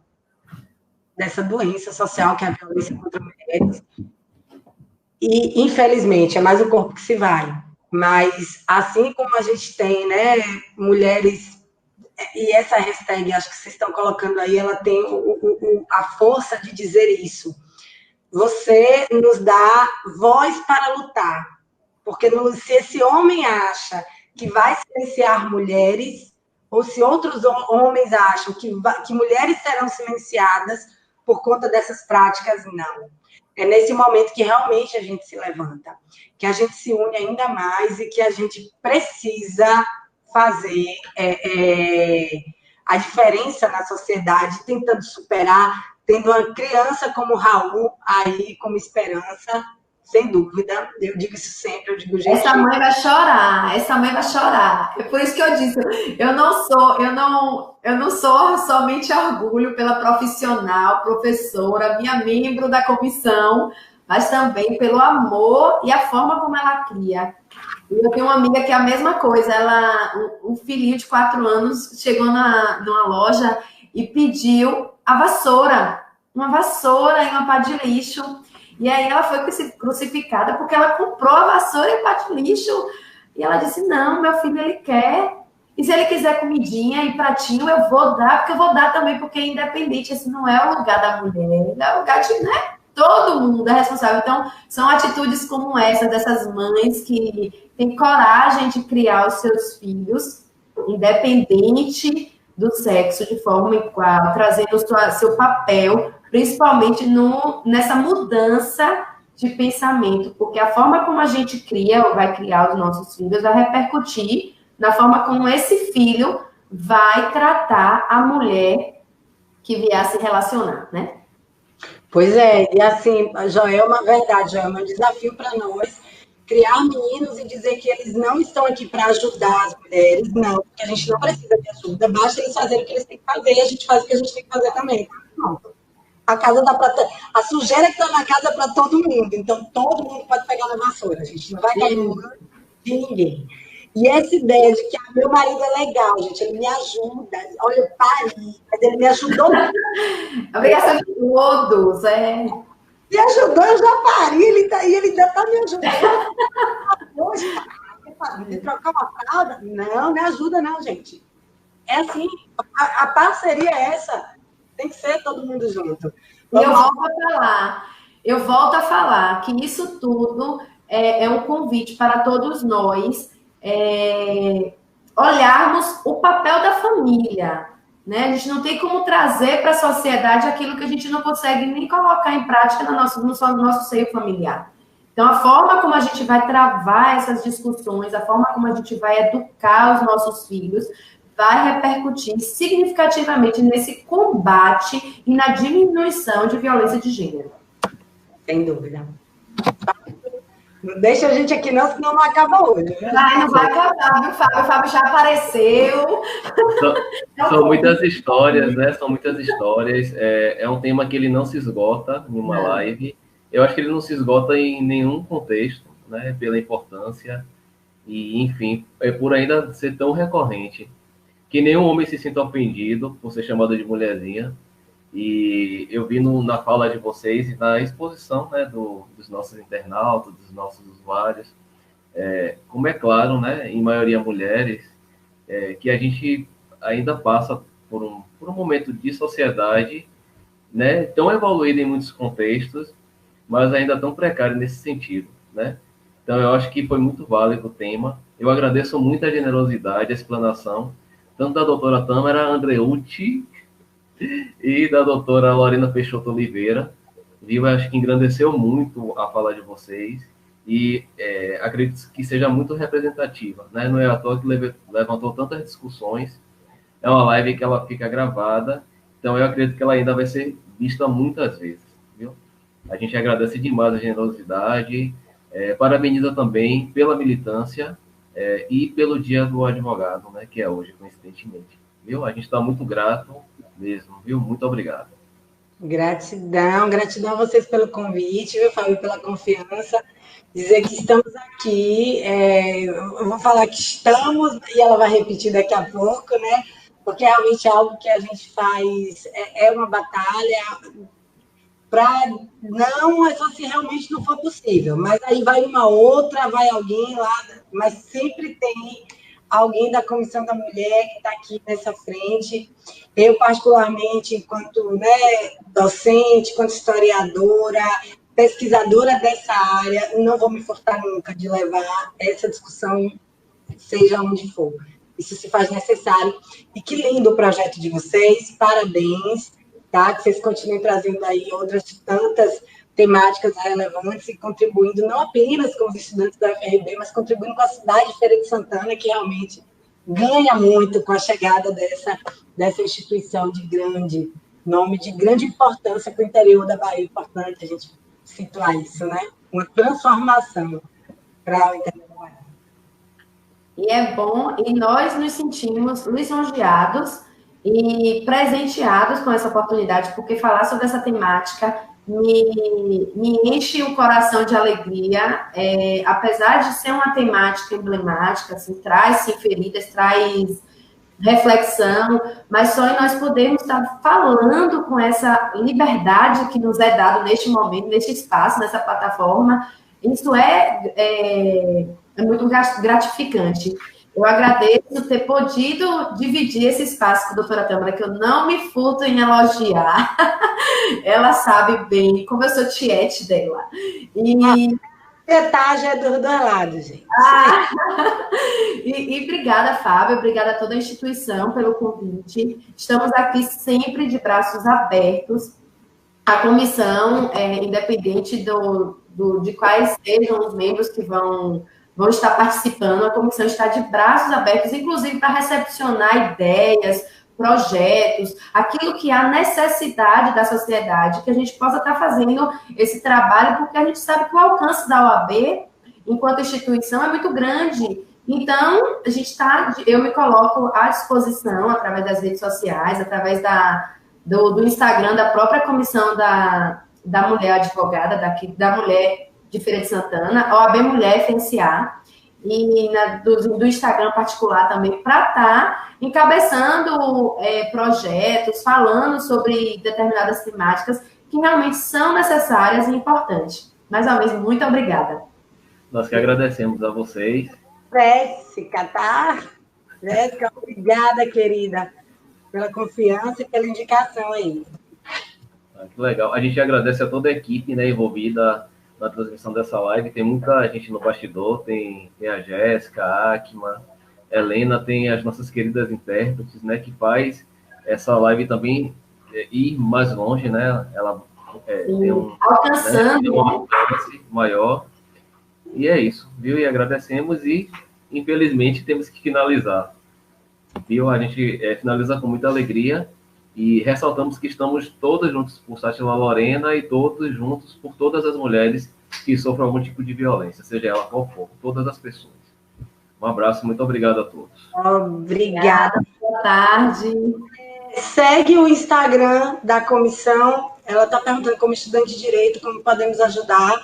que é a violência contra mulheres. E, infelizmente, é mais um corpo que se vai. Mas, assim como a gente tem, né, mulheres, e essa hashtag, acho que vocês estão colocando aí, ela tem a força de dizer isso. Você nos dá voz para lutar. Porque se esse homem acha que vai silenciar mulheres, ou se outros homens acham que mulheres serão silenciadas por conta dessas práticas, não. É nesse momento que realmente a gente se levanta, que a gente se une ainda mais e que a gente precisa fazer a diferença na sociedade, tentando superar, tendo uma criança como Raul aí como esperança, sem dúvida. Eu digo isso sempre, eu digo, gente... Essa mãe vai chorar. É por isso que eu disse, eu não sou somente orgulho pela profissional, professora, minha membro da comissão, mas também pelo amor e a forma como ela cria. Eu tenho uma amiga que é a mesma coisa, um filhinho de 4 anos chegou numa loja e pediu a vassoura, uma vassoura e uma pá de lixo. E aí ela foi crucificada porque ela comprou a vassoura e o pá de lixo. E ela disse, não, meu filho, ele quer. E se ele quiser comidinha e pratinho, eu vou dar, porque eu vou dar também, porque é independente. Esse não é o lugar da mulher, é o lugar de, né? Todo mundo é responsável. Então, são atitudes como essa, dessas mães que têm coragem de criar os seus filhos, independente do sexo, de forma igual, trazendo o seu papel principalmente nessa mudança de pensamento, porque a forma como a gente cria ou vai criar os nossos filhos vai repercutir na forma como esse filho vai tratar a mulher que vier a se relacionar, né? Pois é, e assim, Joelma, verdade, Joelma, é um desafio para nós criar meninos e dizer que eles não estão aqui para ajudar as mulheres, não, porque a gente não precisa de ajuda, basta eles fazerem o que eles têm que fazer e a gente faz o que a gente tem que fazer também. Não. A casa dá para a sujeira que está na casa é para todo mundo, então todo mundo pode pegar na vassoura, a gente não vai cair no mundo de ninguém. E essa ideia de que meu marido é legal, gente, ele me ajuda, olha, eu pari, mas ele me ajudou muito. A obrigação de todos, Me ajudou, eu já pari, ele ainda está me ajudando. Hoje, trocar uma fralda? Não, me ajuda não, gente. É assim, a parceria é essa, tem que ser todo mundo junto. E eu volto a falar que isso tudo é um convite para todos nós olharmos o papel da família, né? A gente não tem como trazer para a sociedade aquilo que a gente não consegue nem colocar em prática no nosso seio familiar. Então, a forma como a gente vai travar essas discussões, a forma como a gente vai educar os nossos filhos, vai repercutir significativamente nesse combate e na diminuição de violência de gênero. Sem dúvida. Não deixa a gente aqui não, senão não acaba hoje. Não vai acabar, viu, Fábio? O Fábio já apareceu. São muitas histórias, né? São muitas histórias. É um tema que ele não se esgota em uma live. Eu acho que ele não se esgota em nenhum contexto, né? Pela importância. E, enfim, por ainda ser tão recorrente. Que nenhum homem se sinta ofendido por ser chamado de mulherzinha. E eu vi na fala de vocês e na exposição, né, dos nossos internautas, dos nossos usuários, como é claro, né, em maioria mulheres, que a gente ainda passa por um momento de sociedade, né, tão evoluído em muitos contextos, mas ainda tão precário nesse sentido, né? Então eu acho que foi muito válido o tema. Eu agradeço muito a generosidade, a explanação, tanto da doutora Tâmara Andreucci e da doutora Lorena Peixoto Oliveira, viu? Acho que engrandeceu muito a fala de vocês e acredito que seja muito representativa, né? Não é à toa que levantou tantas discussões. É uma live que ela fica gravada, então eu acredito que ela ainda vai ser vista muitas vezes, viu? A gente agradece demais a generosidade, parabeniza também pela militância e pelo Dia do Advogado, né? Que é hoje, coincidentemente, viu? A gente está muito grato mesmo, viu? Muito obrigado. Gratidão a vocês pelo convite, viu, Fábio, pela confiança. Dizer que estamos aqui, eu vou falar que estamos, e ela vai repetir daqui a pouco, né? Porque realmente é algo que a gente faz, é uma batalha para não, é só se realmente não for possível. Mas aí vai uma outra, vai alguém lá, mas sempre tem alguém da Comissão da Mulher que está aqui nessa frente. Eu, particularmente, enquanto, né, docente, enquanto historiadora, pesquisadora dessa área, não vou me furtar nunca de levar essa discussão, seja onde for. Isso se faz necessário. E que lindo o projeto de vocês, parabéns, tá? Que vocês continuem trazendo aí outras tantas temáticas relevantes e contribuindo não apenas com os estudantes da UFRB, mas contribuindo com a cidade de Feira de Santana, que realmente ganha muito com a chegada dessa instituição de grande nome, de grande importância para o interior da Bahia. Importante a gente situar isso, né? Uma transformação para o interior da Bahia. E é bom, e nós nos sentimos lisonjeados e presenteados com essa oportunidade, porque falar sobre essa temática me enche o coração de alegria, apesar de ser uma temática emblemática, assim, traz feridas, traz reflexão, mas só nós podemos estar falando com essa liberdade que nos é dado neste momento, neste espaço, nessa plataforma, isso é muito gratificante. Eu agradeço ter podido dividir esse espaço com a doutora Tâmara, que eu não me furto em elogiar. Ela sabe bem como eu sou tiete dela. Metade é dos dois lados, gente. E obrigada, Fábio, obrigada a toda a instituição pelo convite. Estamos aqui sempre de braços abertos A comissão, independente de quais sejam os membros que vão estar participando, a comissão está de braços abertos, inclusive para recepcionar ideias, projetos, aquilo que há necessidade da sociedade, que a gente possa estar fazendo esse trabalho, porque a gente sabe que o alcance da OAB, enquanto instituição, é muito grande. Então, eu me coloco à disposição, através das redes sociais, através do Instagram da própria comissão da mulher advogada, da mulher de Feira de Santana, OAB Mulher FNCA, e do Instagram particular também, para estar encabeçando projetos, falando sobre determinadas temáticas que realmente são necessárias e importantes. Mais uma vez, muito obrigada. Nós que agradecemos a vocês. Jéssica, tá? Jéssica, obrigada, querida, pela confiança e pela indicação aí. Que legal. A gente agradece a toda a equipe, né, envolvida na transmissão dessa live. Tem muita gente no bastidor, tem a Jéssica, a Akma, Helena, tem as nossas queridas intérpretes, né, que faz essa live também ir mais longe, né? Ela tem alcançando, tem um alcance maior. E é isso, viu? E agradecemos e, infelizmente, temos que finalizar. Viu? A gente finaliza com muita alegria e ressaltamos que estamos todos juntos por Sátila Lorena e todos juntos por todas as mulheres que sofrem algum tipo de violência, seja ela qual for, todas as pessoas. Um abraço, muito obrigado a todos. Obrigada. Boa tarde. Segue o Instagram da comissão. Ela está perguntando, como estudante de direito, como podemos ajudar,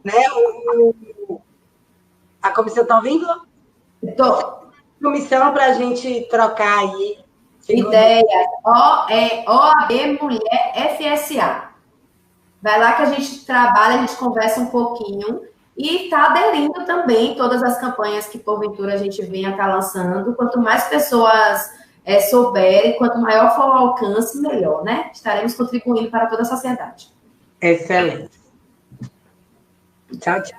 né? A comissão está ouvindo? Estou. Comissão para a gente trocar aí. Ideias. OAB Mulher FSA. Vai lá que a gente trabalha, a gente conversa um pouquinho e está aderindo também todas as campanhas que, porventura, a gente venha estar lançando. Quanto mais pessoas souberem, quanto maior for o alcance, melhor, né? Estaremos contribuindo para toda a sociedade. Excelente. Tchau, tchau.